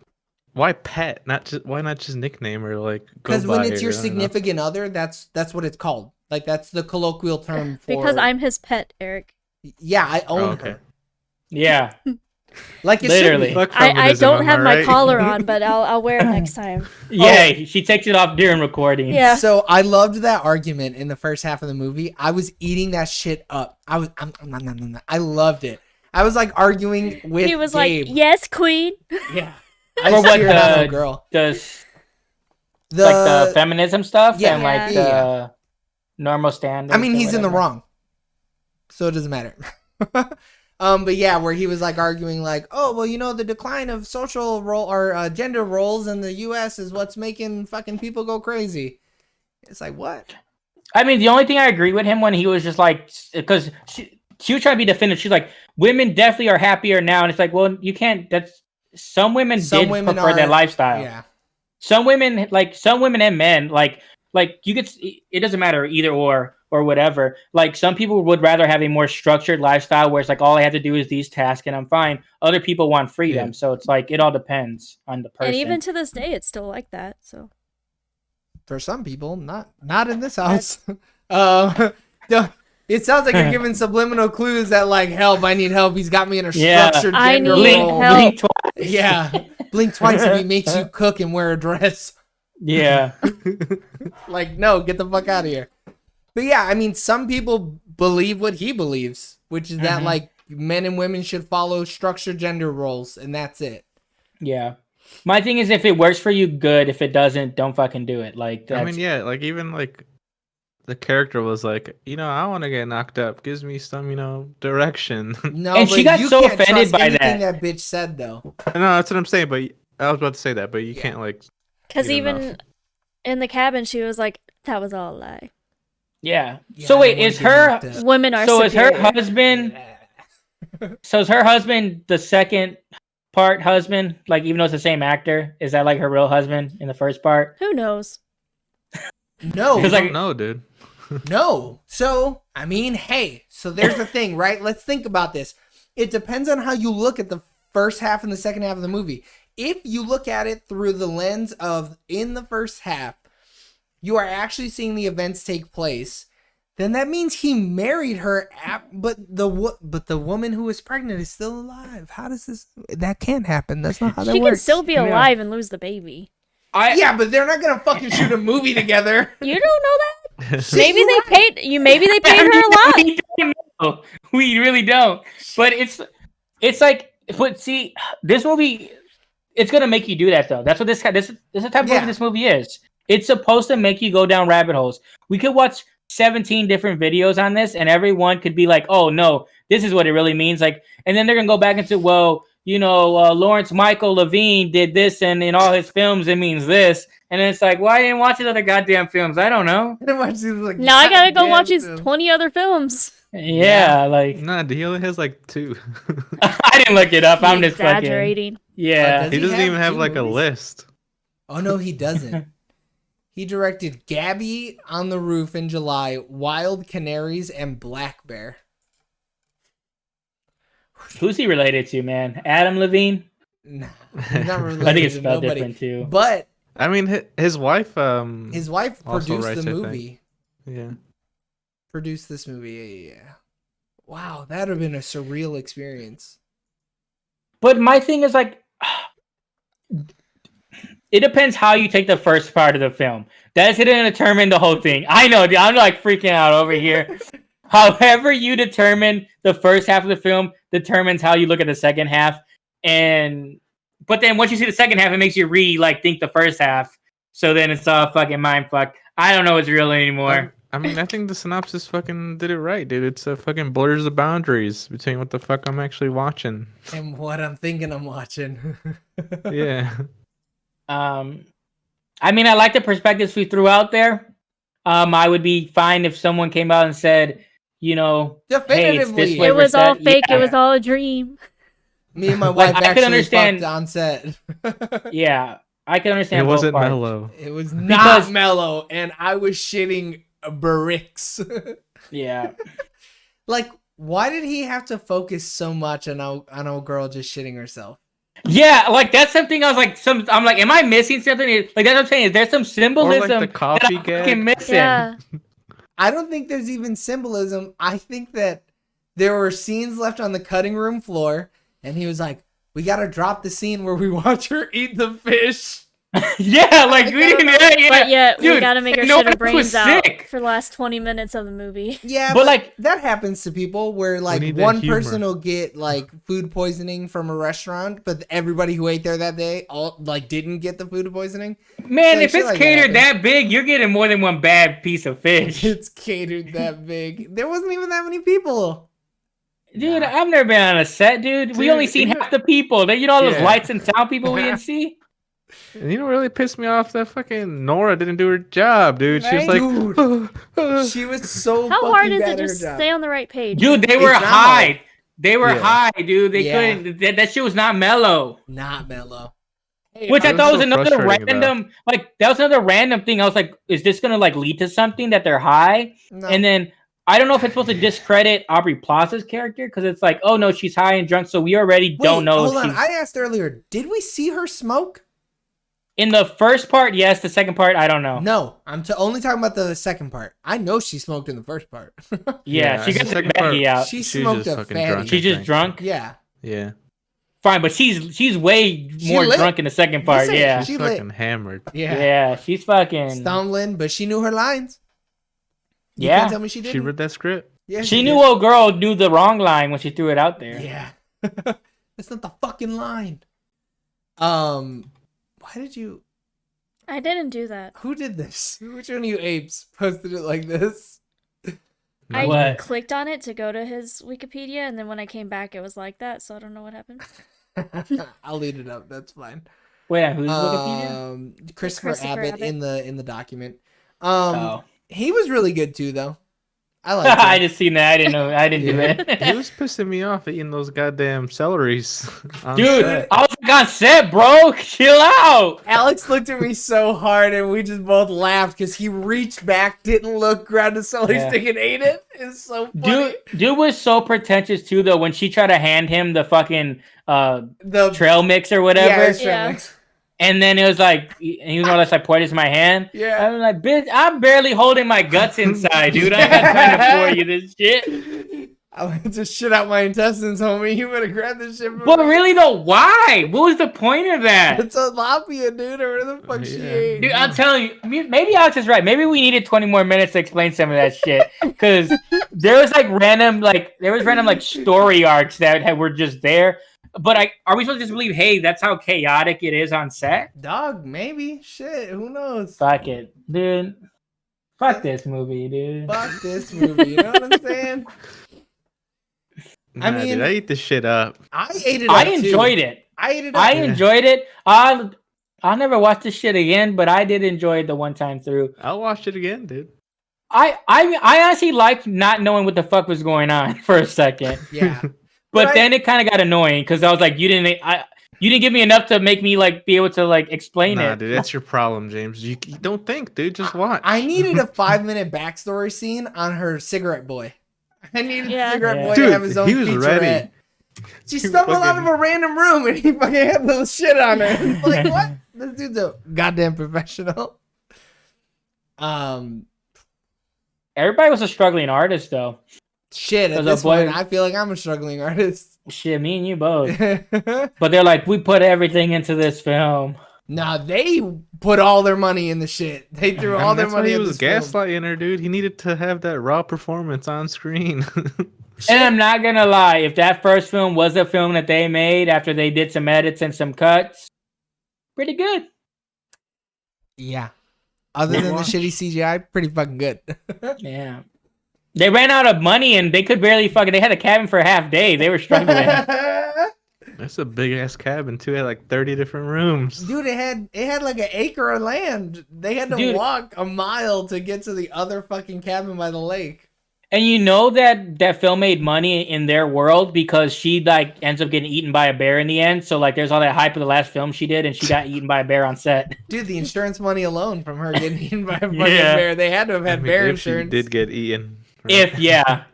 Why pet? Why not just nickname or like? Because when it's your I don't know. significant other, that's what it's called. Like that's the colloquial term for. Because I'm his pet, Eric. Yeah, I own Oh, okay. her. Yeah. Like it Literally. should Fuck I feminism, don't am have I my right? collar on, but I'll wear it next time. Yeah, she takes it off during recording. Yeah. be. So I loved that argument in the first half of the movie. I was eating that shit up. I loved it. I was like arguing with He was Gabe. like, "Yes, queen." Yeah. I For what cheered on the- that girl. Does The, like the feminism stuff yeah, and like yeah. the normal standards. I mean, or he's in the whatever. wrong, so it doesn't matter. But yeah, where he was like arguing, like, oh, well, you know, the decline of social role or gender roles in the U.S. is what's making fucking people go crazy. It's like, what? I mean, the only thing I agree with him when he was just like, because she was trying to be definitive. She's like, women definitely are happier now, and it's like, well, you can't. That's some women did prefer that lifestyle. Yeah, Some women and men like you could. It doesn't matter either or whatever. Like some people would rather have a more structured lifestyle where it's like all I have to do is these tasks and I'm fine. Other people want freedom, Yeah. so it's like it all depends on the person. And even to this day, it's still like that. So for some people, not in this house. It sounds like you're giving subliminal clues that like, help, I need help. He's got me in a Yeah. structured I gender need role. help. Blink twice. Yeah, blink twice if he makes you cook and wear a dress. Yeah. Like, no, get the fuck out of here. But yeah, I mean, some people believe what he believes, which is that Mhm. like men and women should follow structured gender roles, and that's it. Yeah. My thing is, if it works for you, good. If it doesn't, don't fucking do it. Like that's, I mean, yeah, like even like the character was like, I want to get knocked up. Gives me some, direction. No, And but she got you so can't offended trust by anything that. bitch said though. No, that's what I'm saying. But I was about to say that, but you can't like. Because Good even enough. in the cabin, she was like, "That was all a lie. Yeah. Yeah, So I wait, don't wanna is get her knocked up. Women are so is her superior." husband? So is her husband the second part husband? Like, even though it's the same actor, is that like her real husband in the first part? Who knows? No, You Because, like- don't know, dude. no. So, I mean, hey, so there's the thing, right? Let's think about this. It depends on how you look at the first half and the second half of the movie. If you look at it through the lens of in the first half, you are actually seeing the events take place, then that means he married her, but the woman who was pregnant is still alive. How does this? That can't happen. That's not how that She works. can still be Yeah. alive and lose the baby. Yeah, but they're not gonna fucking shoot a movie together. You don't know that? Shit, Maybe you're they right. paid you. Maybe they paid her a lot. We don't know. We really don't. But it's like, but see, this movie, it's gonna make you do that though. That's what this is the type of Yeah. movie this movie is. It's supposed to make you go down rabbit holes. We could watch 17 different videos on this, and everyone could be like, "Oh no, this is what it really means." Like, and then they're gonna go back into, well, Lawrence Michael Levine did this, and in all his films it means this. And then it's like, well, I didn't watch his other goddamn films. I don't know. And watch these, like, Now I gotta go goddamn watch his film. 20 other films. Yeah, like Nah, he only has like 2. I didn't look it up. I'm He's just fucking. exaggerating. Yeah. Does He doesn't have even have 2 like a movies? list. Oh no, he doesn't. He directed Gabby on the Roof in July, Wild Canaries, and Black Bear. Who's he related to, man? Adam Levine? Nah, he's not related I think it's to spelled nobody. different too. But I mean, his wife. his wife Also produced writes, the I think. movie. Yeah. Produced this movie. Yeah. Wow, that would have been a surreal experience. But my thing is like, it depends how you take the first part of the film. That's going to determine the whole thing. I know, dude, I'm like freaking out over here. However you determine the first half of the film determines how you look at the second half. But then once you see the second half, it makes you think the first half. So then it's all fucking mind fuck. I don't know what's real anymore. I mean, I think the synopsis fucking did it right, dude. It's fucking blurs the boundaries between what the fuck I'm actually watching. And what I'm thinking I'm watching. Yeah. I mean, I like the perspectives we threw out there. I would be fine if someone came out and said, hey, it's this Definitively. way It was all versus that. fake. Yeah. It was all a dream. Me and my Like, wife I could actually understand- fucked on set. Yeah, I can understand. It both wasn't parts. mellow. It was Because- not mellow, and I was shitting bricks. Yeah. Like, why did he have to focus so much on a girl just shitting herself? Yeah, like that's something I was like, I'm like, am I missing something? Like that's what I'm saying. Is there some Or symbolism like the coffee that I'm fucking gag. missing? Yeah. I don't think there's even symbolism. I think that there were scenes left on the cutting room floor, and he was like, "We gotta drop the scene where we watch her eat the fish." Yeah, like we I don't didn't. know. Yeah, But yet, we Dude, gotta make her no shit her one was brains out sick. for the last 20 minutes of the movie. Yeah, But, but like- that happens to people where like need that one humor. person will get like food poisoning from a restaurant, but everybody who ate there that day all like didn't get the food poisoning. Man, Like, if shit it's like that catered happens. that big, you're getting more than one bad piece of fish. It's catered that big. There wasn't even that many people. Dude, I've never been on a set, dude. We Dude, only seen even- half the people. All those Yeah. lights and sound people we didn't see. And you know what really pissed me off? That fucking Nora didn't do her job, dude. She was Right? like, She was so How fucking hard is bad it at to her just job. stay on the right page? Dude, they were It's not high. hard. They were Yeah. high, dude. They Yeah. couldn't. That shit was not mellow. Not mellow. Which I It was thought so was another frustrating, though. random, that was another random thing. I was like, is this gonna lead to something that they're high? No. And then I don't know if it's supposed to discredit Aubrey Plaza's character because it's like, oh no, she's high and drunk, so we already Wait, don't know. hold if on. she's... I asked earlier, did we see her smoke? In the first part, yes. The second part, I don't know. No, I'm only talking about the second part. I know she smoked in the first part. Yeah, she the got the second part- baggie out. She She was smoked just a fucking fatty. drunk. She's just think. drunk. Yeah. yeah. Fine, but she's way She more lit. drunk in the second part. say Yeah. She She's lit. fucking hammered. Yeah. Yeah, she's fucking. Stumbling, but she knew her lines. You Yeah. can't tell me she didn't. She read that script. Yeah, She knew did. old girl knew the wrong line when she threw it out there. Yeah. That's not the fucking line. Why did you... I didn't do that. Who did this? Which one of you apes posted it like this? I What? clicked on it to go to his Wikipedia, and then when I came back, it was like that, so I don't know what happened. I'll lead it up. That's fine. Wait, who's Wikipedia? Christopher Christopher Abbott, Abbott. in the document. Oh. He was really good too, though. I liked him. I just seen that. I didn't know. I didn't do it. He was pissing me off eating those goddamn celeries. on Dude, set. I was like on set, bro. Chill out. Alex looked at me so hard, and we just both laughed because he reached back, didn't look, grabbed a celery stick, and ate it. It's so funny. Dude was so pretentious too, though. When she tried to hand him the fucking The trail mix or whatever, Yeah, it's Yeah. mix. and then it was like, he was more or less like pointed to my hand. Yeah. I'm like, bitch, I'm barely holding my guts inside, dude. I'm not trying to pour you this shit. I went to shit out my intestines, homie. You better grab this shit from But me. really though, why? What was the point of that? It's a lapia, dude, or whatever the fuck she Yeah. ate. Dude, I'm telling you, maybe Alex is right. Maybe we needed 20 more minutes to explain some of that shit. Because there was random story arcs that were just there. But are we supposed to just believe, hey, that's how chaotic it is on set? Dog, maybe. Shit, who knows? Fuck it, dude. Fuck this movie, dude. Fuck this movie. You know what I'm saying? I Nah, mean- dude, I eat this shit up. I ate it. I up, too. enjoyed it. I ate it. Up. I enjoyed it. I'll never watch this shit again, but I did enjoy it the one time through. I'll watch it again, dude. I honestly liked not knowing what the fuck was going on for a second. Yeah. But But then it kind of got annoying because I was like, you didn't give me enough to make me be able to explain Nah, it. dude, that's your problem, James. You don't think, dude. Just watch. I needed a 5-minute backstory scene on her cigarette boy. I needed Yeah. cigarette Yeah. boy Dude, to have his own he was featurette. ready. She He stumbled out fucking- of a random room and he fucking had little shit on her. It's like, what? This dude's a goddamn professional. Everybody was a struggling artist though. Shit, at As a this boy- point, I feel like I'm a struggling artist. Shit, me and you both. But they're like, we put everything into this film. Nah, they put all their money in the shit. They threw I mean, all their that's why money he in was this film. gaslighting her, dude. He needed to have that raw performance on screen. And I'm not gonna lie, if that first film was a film that they made after they did some edits and some cuts, pretty good. Yeah. Other than the Watch. shitty CGI, pretty fucking good. Yeah. They ran out of money and they could barely they had a cabin for a half day. They were struggling. That's a big ass cabin too. It had like 30 different rooms. Dude, it had like an acre of land. They had to Dude. walk a mile to get to the other fucking cabin by the lake. And you know that film made money in their world because she ends up getting eaten by a bear in the end. So there's all that hype of the last film she did and she got eaten by a bear on set. Dude, the insurance money alone from her getting eaten by a fucking Yeah. bear. They had to have I had mean, bear if she insurance. did get eaten. Yeah. I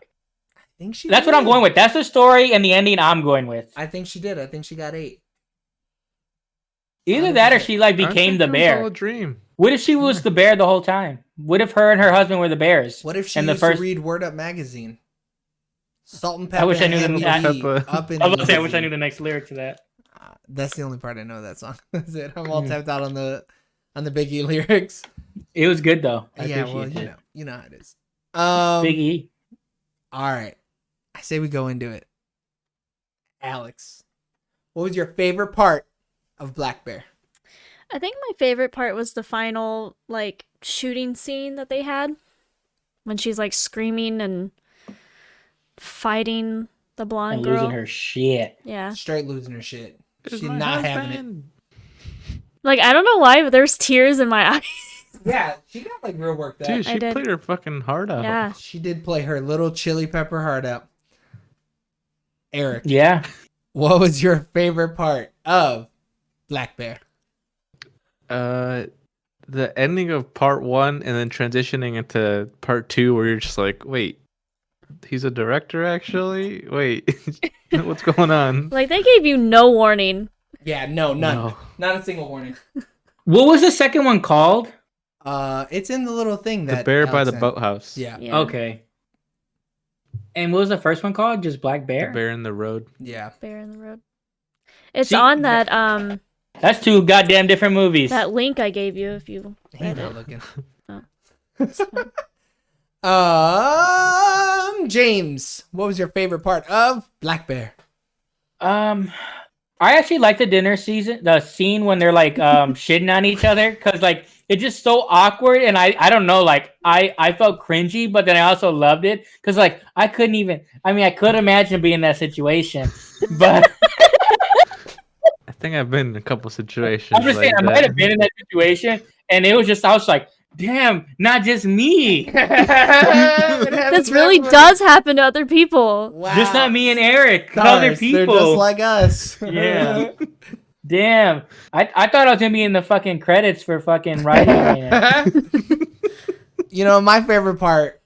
think she That's what I'm did. going with. That's the story and the ending I'm going with. I think she did. I think she got 8. Either that or she I became think the it was all bear. a dream. What if she was the bear the whole time? What if her and her husband were the bears? What if she And the used first- to read Word Up magazine? Salt and I pepper. wish I knew Hand the- Me I- Lee, Pepper. up in I was about to say, I wish easy. I knew the next lyric to that. That's the only part I know of that song. That's it. I'm all Mm. tapped out on the Biggie lyrics. It was good though. I Yeah, well, appreciate it. you know how it is. Big E. All right. I say we go into it. Alex, what was your favorite part of Black Bear? I think my favorite part was the final shooting scene that they had when she's screaming and fighting the blonde And girl. losing her shit. Yeah. Straight losing her shit. It's She's my not having it. husband. I don't know why, but there's tears in my eyes. Yeah, she got real worked up. Dude, I she did. played her fucking heart out. Yeah. She did play her little chili pepper heart out. Eric, Yeah. what was your favorite part of Black Bear? The ending of part 1 and then transitioning into part 2 where you're just like, wait, he's a director actually? Wait, what's going on? They gave you no warning. Yeah, no, none. No. Not a single warning. What was the second one called? It's in the little thing The that bear by Alex the sent. boathouse. Yeah, Yeah. Okay. And what was the first one called? Just Black The Bear? bear in the road. yeah. Bear in the road. It's See, on that That's 2 goddamn different movies. that link I gave you if you He's read not it. looking. Oh. James, what was your favorite part of Black Bear? I actually like the scene when they're shitting on each other because it's just so awkward and I don't know I felt cringy but then I also loved it because I could imagine being in that situation but think I've been in a couple situations. I'm just saying, like I might have been in that situation, and it was just, I was like, damn, not just me. This really does happen to other people. Wow. Just not me and Eric. Cars, Other people. They're just like us. Yeah. Damn. I thought I was gonna be in the fucking credits for fucking writing it. You know, my favorite part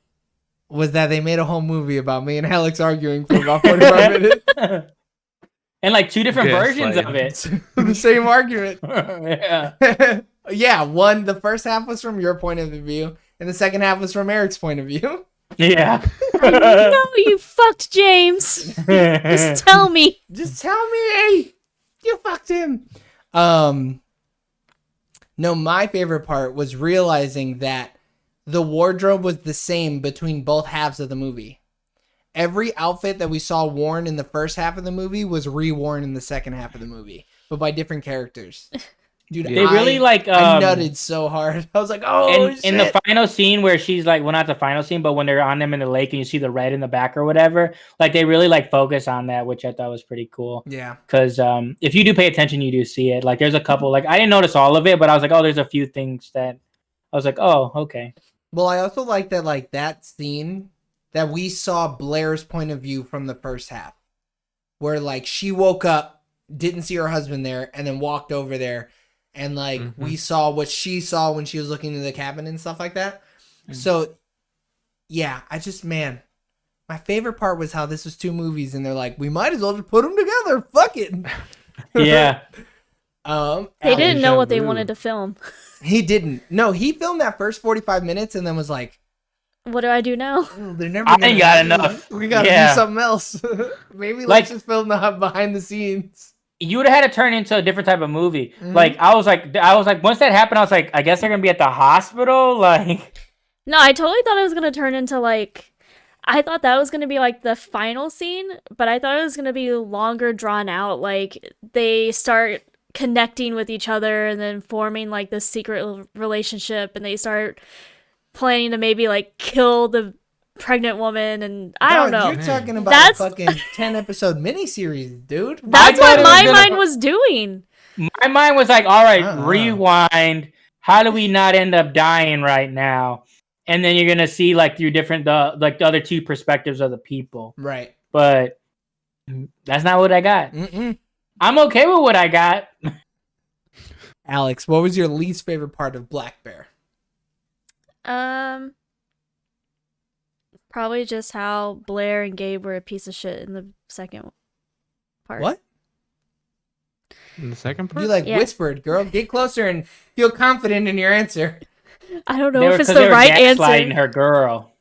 was that they made a whole movie about me and Alex arguing for about 45 minutes. And like 2 different versions of Gaslighting. it. The same argument. Yeah. Yeah, the first half was from your point of view, and the second half was from Eric's point of view. Yeah. No, you fucked James. Just tell me. Just tell me, hey, you fucked him. No, my favorite part was realizing that the wardrobe was the same between both halves of the movie. Every outfit that we saw worn in the first half of the movie was reworn in the second half of the movie, but by different characters. Dude, They really like I nutted so hard. I was like, oh, shit. in the final scene where she's like, well, not the final scene, but when they're on them in the lake and you see the red in the back or whatever, like they really like focus on that, which I thought was pretty cool. Yeah. Because if you do pay attention, you do see it. Like there's a couple, like I didn't notice all of it, but I was like, oh, there's a few things that I was like, oh, okay. Well, I also like that, like that scene that we saw Blair's point of view from the first half, where like she woke up, didn't see her husband there, and then walked over there. And, like, we saw what she saw when she was looking into the cabin and stuff like that. So, yeah, man, my favorite part was how this was 2 movies. And they're like, we might as well just put them together. Fuck it. Yeah. They didn't know what they wanted to film. He didn't. No, he filmed that first 45 minutes and then was like, What do I do now? oh, they're never I gonna ain't got do enough. it. We got to Yeah. do something else. Maybe Like- let's just film the behind the scenes. You would have had to turn into a different type of movie. Mhm. Like I was like, once that happened, I was like, I guess they're gonna be at the hospital. Like, No, I totally thought it was gonna turn into like, I thought that was gonna be like the final scene, but I thought it was gonna be longer, drawn out. Like they start connecting with each other and then forming like this secret relationship, and they start planning to maybe like kill the pregnant woman, and I don't know. You're talking about That's- a fucking 10-episode miniseries, dude. That's I what thought it my was gonna- mind was doing. my mind was like, all right, Uh-uh. rewind. How do we not end up dying right now? And then you're gonna see like through different the other 2 perspectives of the people. Right. But that's not what I got. Mm-mm. I'm okay with what I got. Alex, what was your least favorite part of Black Bear? Probably just how Blair and Gabe were a piece of shit in the second part. What? In the second part? You like Yeah. whispered, girl. Get closer and feel confident in your answer. I don't know They if were- it's 'cause the they were right gaslighting answer. her girl.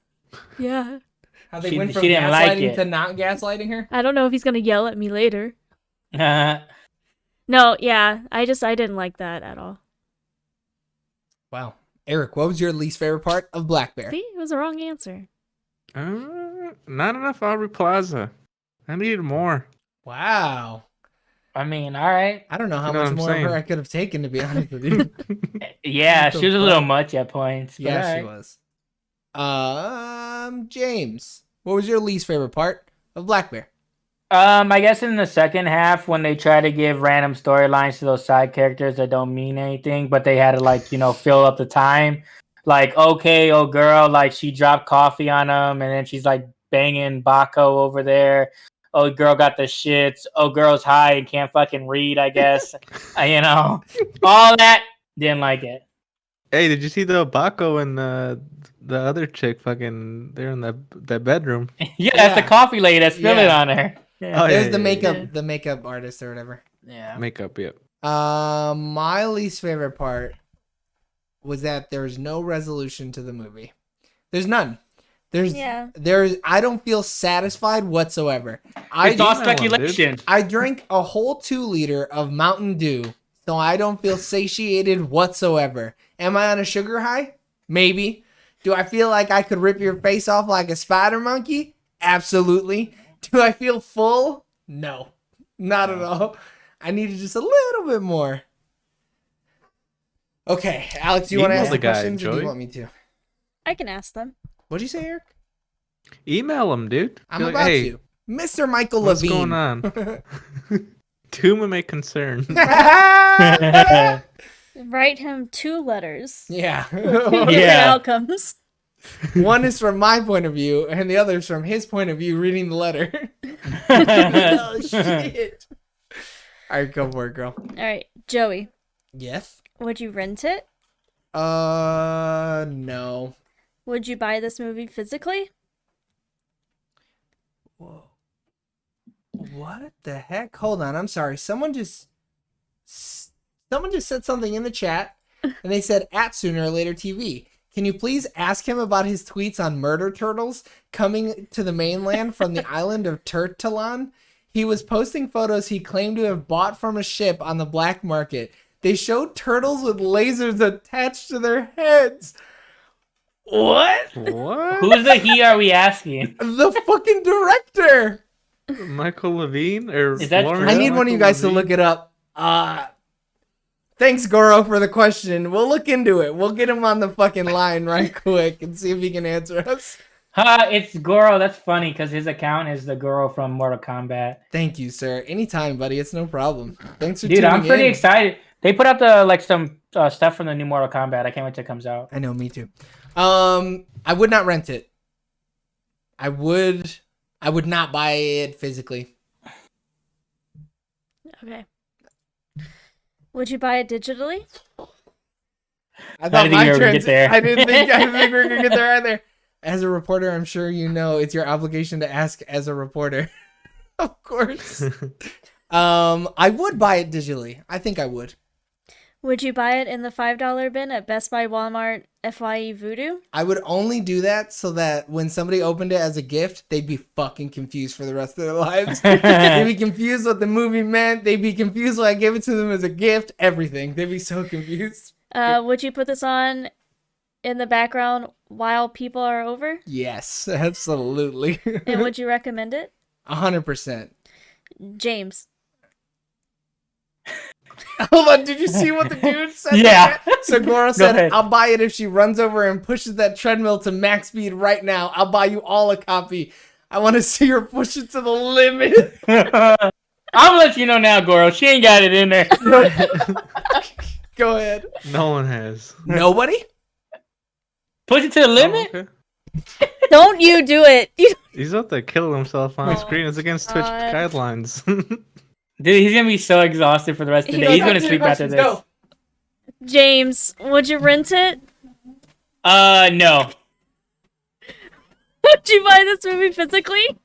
Yeah. How they She- went from she didn't like gaslighting it. to not gaslighting her? I don't know if he's gonna yell at me later. Uh, No, yeah. I didn't like that at all. Wow. Eric, what was your least favorite part of Black Bear? See, it was the wrong answer. Not enough Aubrey Plaza. I needed more. Wow. I mean, all right. I don't know how You know much what I'm more of her saying? I could have taken, to be honest with you. Yeah, What the she was a little fuck? much at points. But Yeah, she alright. was. James, what was your least favorite part of Black Bear? I guess in the second half when they try to give random storylines to those side characters that don't mean anything, but they had to like, fill up the time. Like, okay, oh girl, like she dropped coffee on him and then she's like banging Baco over there. Oh girl got the shits. Oh girl's high and can't fucking read, I guess. All that, didn't like it. Hey, did you see the Baco and the other chick fucking they're in that bedroom? Yeah, that's the Yeah. coffee lady that spilled it Yeah. on her. Yeah. Oh, It yeah, was the makeup, yeah. the makeup artist or whatever. Yeah. Makeup, yep. My least favorite part was that there was no resolution to the movie. There's none. Yeah. I don't feel satisfied whatsoever. It's all email 'em, dude. speculation. I drank a whole 2-liter of Mountain Dew, so I don't feel satiated whatsoever. Am I on a sugar high? Maybe. Do I feel like I could rip your face off like a spider monkey? Absolutely. Do I feel full? No. Not at all. I needed just a little bit more. Okay, Alex, do you want to Email ask the the guy, questions or do Joey. you want me to? I can ask them. What'd you say, Eric? Email them, dude. I'm Be like, about hey, to. Mr. Michael what's Levine. going on? To whom it may concern. Write him 2 letters. Yeah. Different Yeah. outcomes. One is from my point of view, and the other is from his point of view reading the letter. Oh, shit. All right, go for it, girl. All right, Joey. Yes? Would you rent it? No. Would you buy this movie physically? Whoa. What the heck? Hold on, I'm sorry. Someone just said something in the chat, and they said at Sooner or Later TV. Can you please ask him about his tweets on murder turtles coming to the mainland from the island of Turtalan? He was posting photos he claimed to have bought from a ship on the black market. They showed turtles with lasers attached to their heads. What? What? Who's the he are we asking? The fucking director. Michael Levine or Is that Lauren? true? I need one of you guys to look it up. Thanks, Goro, for the question. We'll look into it. We'll get him on the fucking line right quick and see if he can answer us. It's Goro. That's funny because his account is the Goro from Mortal Kombat. Thank you, sir. Anytime, buddy. It's no problem. Thanks for Dude, tuning I'm pretty in. excited. They put out the some stuff from the new Mortal Kombat. I can't wait till it comes out. I know, me too. I would not rent it. I would not buy it physically. Okay. Would you buy it digitally? I thought think you were gonna get there. I didn't think we were gonna get there either. As a reporter, I'm sure you know it's your obligation to ask as a reporter. Of course. I would buy it digitally. I think I would. Would you buy it in the $5 bin at Best Buy, Walmart, FYE, Voodoo? I would only do that so that when somebody opened it as a gift, they'd be fucking confused for the rest of their lives. They'd be confused what the movie meant. They'd be confused why I gave it to them as a gift. Everything. They'd be so confused. Would you put this on in the background while people are over? Yes, absolutely. And would you recommend it? 100%. James. Hold on, did you see what the dude said? Yeah. So Goro said, ahead. I'll buy it if she runs over and pushes that treadmill to max speed right now. I'll buy you all a copy. I want to see her push it to the limit. I'm gonna let you know now, Goro. She ain't got it in there. Go ahead. No one has. Nobody? Push it to the limit. Oh, okay. Don't you do it. He's out there killing himself on Oh, screen. It's against Twitch God. guidelines. Dude, he's gonna be so exhausted for the rest of the day. He's gonna sleep after this. Go. James, would you rent it? No. Would you buy this movie physically?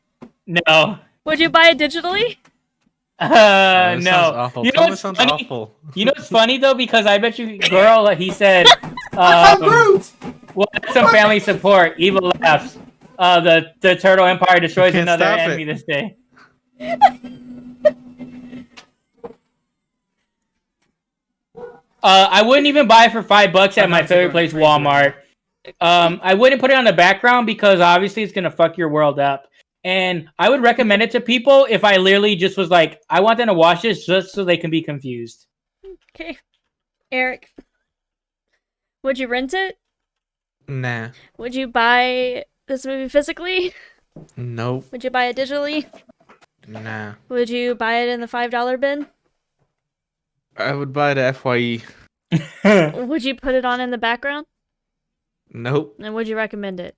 No. Would you buy it digitally? That No. sounds awful. You know Tell me what's sounds funny? awful. You know what's funny though? Because I bet you, girl, he said, I'm Groot. well, that's some family support. Evil laughs. The Turtle Empire destroys Can't another stop it. enemy this day. I wouldn't even buy it for $5 at my favorite place, Walmart. I wouldn't put it on the background because obviously it's gonna fuck your world up. And I would recommend it to people if I literally just was like, I want them to watch this just so they can be confused. Okay. Eric. Would you rent it? Nah. Would you buy this movie physically? Nope. Would you buy it digitally? Nah. Would you buy it in the $5 bin? I would buy the FYE. Would you put it on in the background? Nope. And would you recommend it?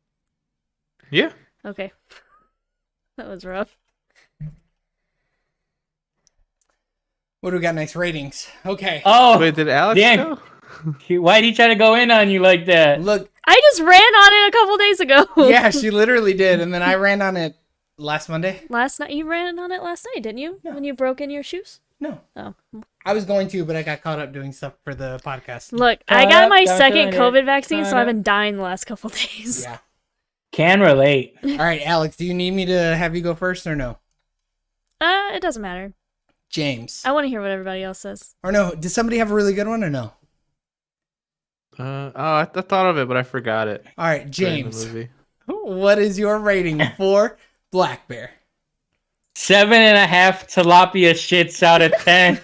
Yeah. Okay. That was rough. What do we got next? Ratings. Okay. Oh, Wait, did Alex damn. go? Why'd he try to go in on you like that? Look, I just ran on it a couple days ago. yeah, she literally did. And then I ran on it last Monday. Last night, you ran on it last night, didn't you? No. When you broke in your shoes? No. Oh. I was going to, but I got caught up doing stuff for the podcast. Look, I got my Don't second do it. COVID vaccine, so Don't. I've been dying the last couple days. Yeah. Can relate. All right, Alex, do you need me to have you go first or no? It doesn't matter. James. I want to hear what everybody else says. Or no, did somebody have a really good one or no? I thought of it, but I forgot it. All right, during the James. movie. What is your rating for Black Bear? 7.5 tilapia shits out of 10.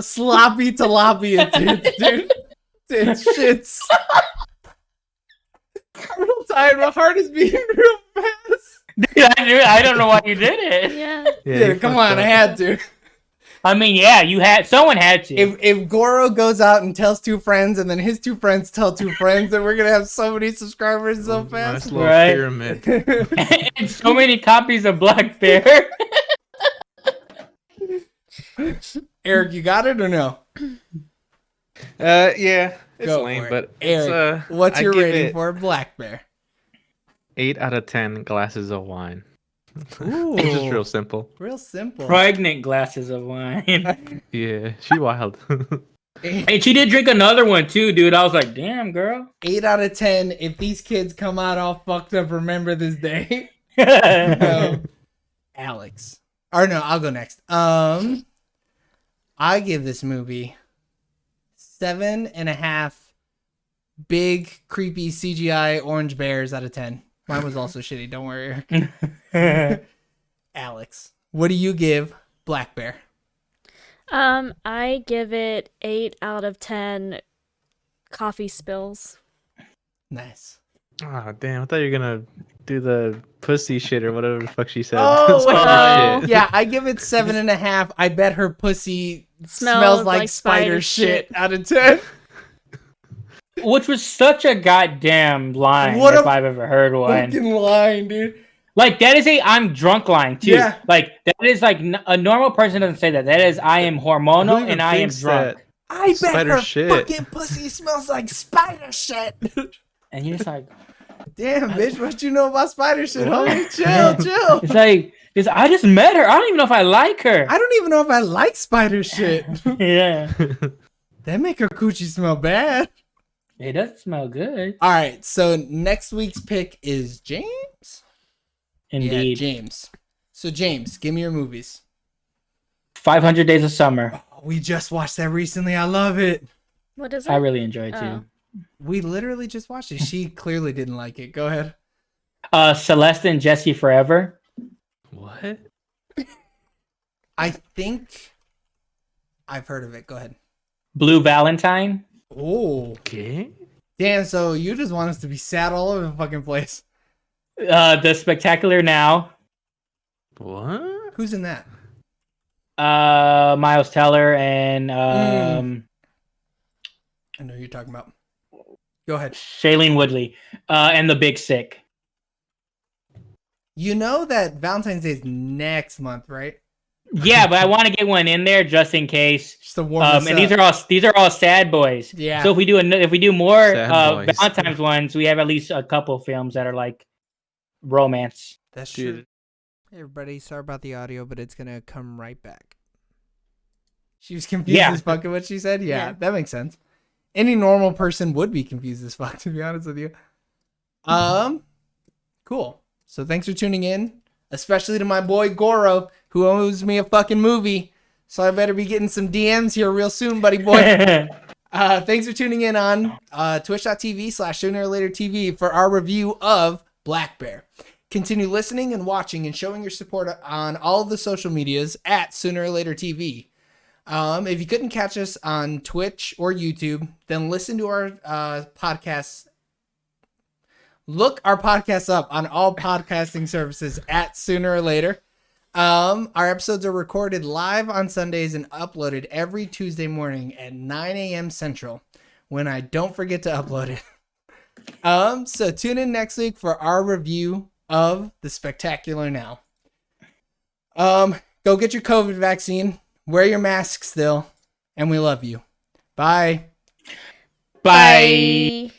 Sloppy tilapia, dude. Dude, shits. I'm real tired. My heart is beating real fast. I don't know why you did it. Yeah. Yeah, you come fucked on, I up. had to. I mean, yeah, someone had to. If Goro goes out and tells 2 friends, and then his 2 friends tell 2 friends, then we're gonna have so many subscribers so Nice fast. little Right. pyramid. And so many copies of Black Bear. Eric, you got it or no? Yeah, it's Go lame, for it. but Eric, it's what's I your give rating it for Black Bear? 8 out of 10 glasses of wine. Ooh, It's just real simple. real simple. Pregnant glasses of wine. Yeah, she wild. And she did drink another one too, dude. I was like, damn, girl. 8 out of 10. If these kids come out all fucked up, remember this day. No. Alex. Or no, I'll go next. I give this movie 7.5 big creepy CGI orange bears out of 10. Mine was also shitty. Don't worry, Eric. Alex, what do you give Black Bear? I give it 8 out of 10 coffee spills. Nice. Oh damn! I thought you were gonna do the pussy shit or whatever the fuck she said. Oh, Spider shit. yeah, I give it 7.5. I bet her pussy smells like spider shit out of 10. Which was such a goddamn line What if a I've ever heard one. Fucking line, dude. Like that is a I'm drunk line too. Yeah. Like that is like a normal person doesn't say that. That is I am Who hormonal even and I am thinks drunk. that? I bet Spider her shit. fucking pussy smells like spider shit. And you're just like, Damn, bitch, what you know about spider shit, What? homie? Chill. it's like I just met her. I don't even know if I like her. I don't even know if I like spider shit. Yeah. That make her coochie smell bad. It doesn't smell good. All right, so next week's pick is James? Indeed. Yeah, James. So, James, give me your movies. 500 Days of Summer. Oh, we just watched that recently. I love it. What is it? I really enjoyed Oh. too. We literally just watched it. She clearly didn't like it. Go ahead. Celeste and Jesse Forever. What? I think I've heard of it. Go ahead. Blue Valentine. Oh, Okay. damn. So you just want us to be sad all over the fucking place. The Spectacular Now. What? Who's in that? Miles Teller and I know who you're talking about. Go ahead. Shailene Woodley. And The Big Sick. You know that Valentine's Day is next month, right? Yeah, but I want to get one in there just in case. Just to warm us And up. these are all sad boys. Yeah. So if we do more Sad boys. Valentine's ones, we have at least a couple films that are like romance. That's Dude. true. Hey, everybody, sorry about the audio, but it's gonna come right back. She was confused Yeah. as fuck at what she said. Yeah, Yeah. that makes sense. Any normal person would be confused as fuck, to be honest with you. Cool. So thanks for tuning in, especially to my boy Goro, who owes me a fucking movie. So I better be getting some DMs here real soon, buddy boy. Thanks for tuning in on twitch.tv/soonerorlatertv for our review of Black Bear. Continue listening and watching and showing your support on all of the social medias at Sooner or Later TV. If you couldn't catch us on Twitch or YouTube, then listen to our podcasts. Look our podcasts up on all podcasting services at Sooner or Later. Our episodes are recorded live on Sundays and uploaded every Tuesday morning at 9 a.m. Central when I don't forget to upload it. So tune in next week for our review of The Spectacular Now. Go get your COVID vaccine. Wear your mask still. And we love you. Bye. Bye. Bye.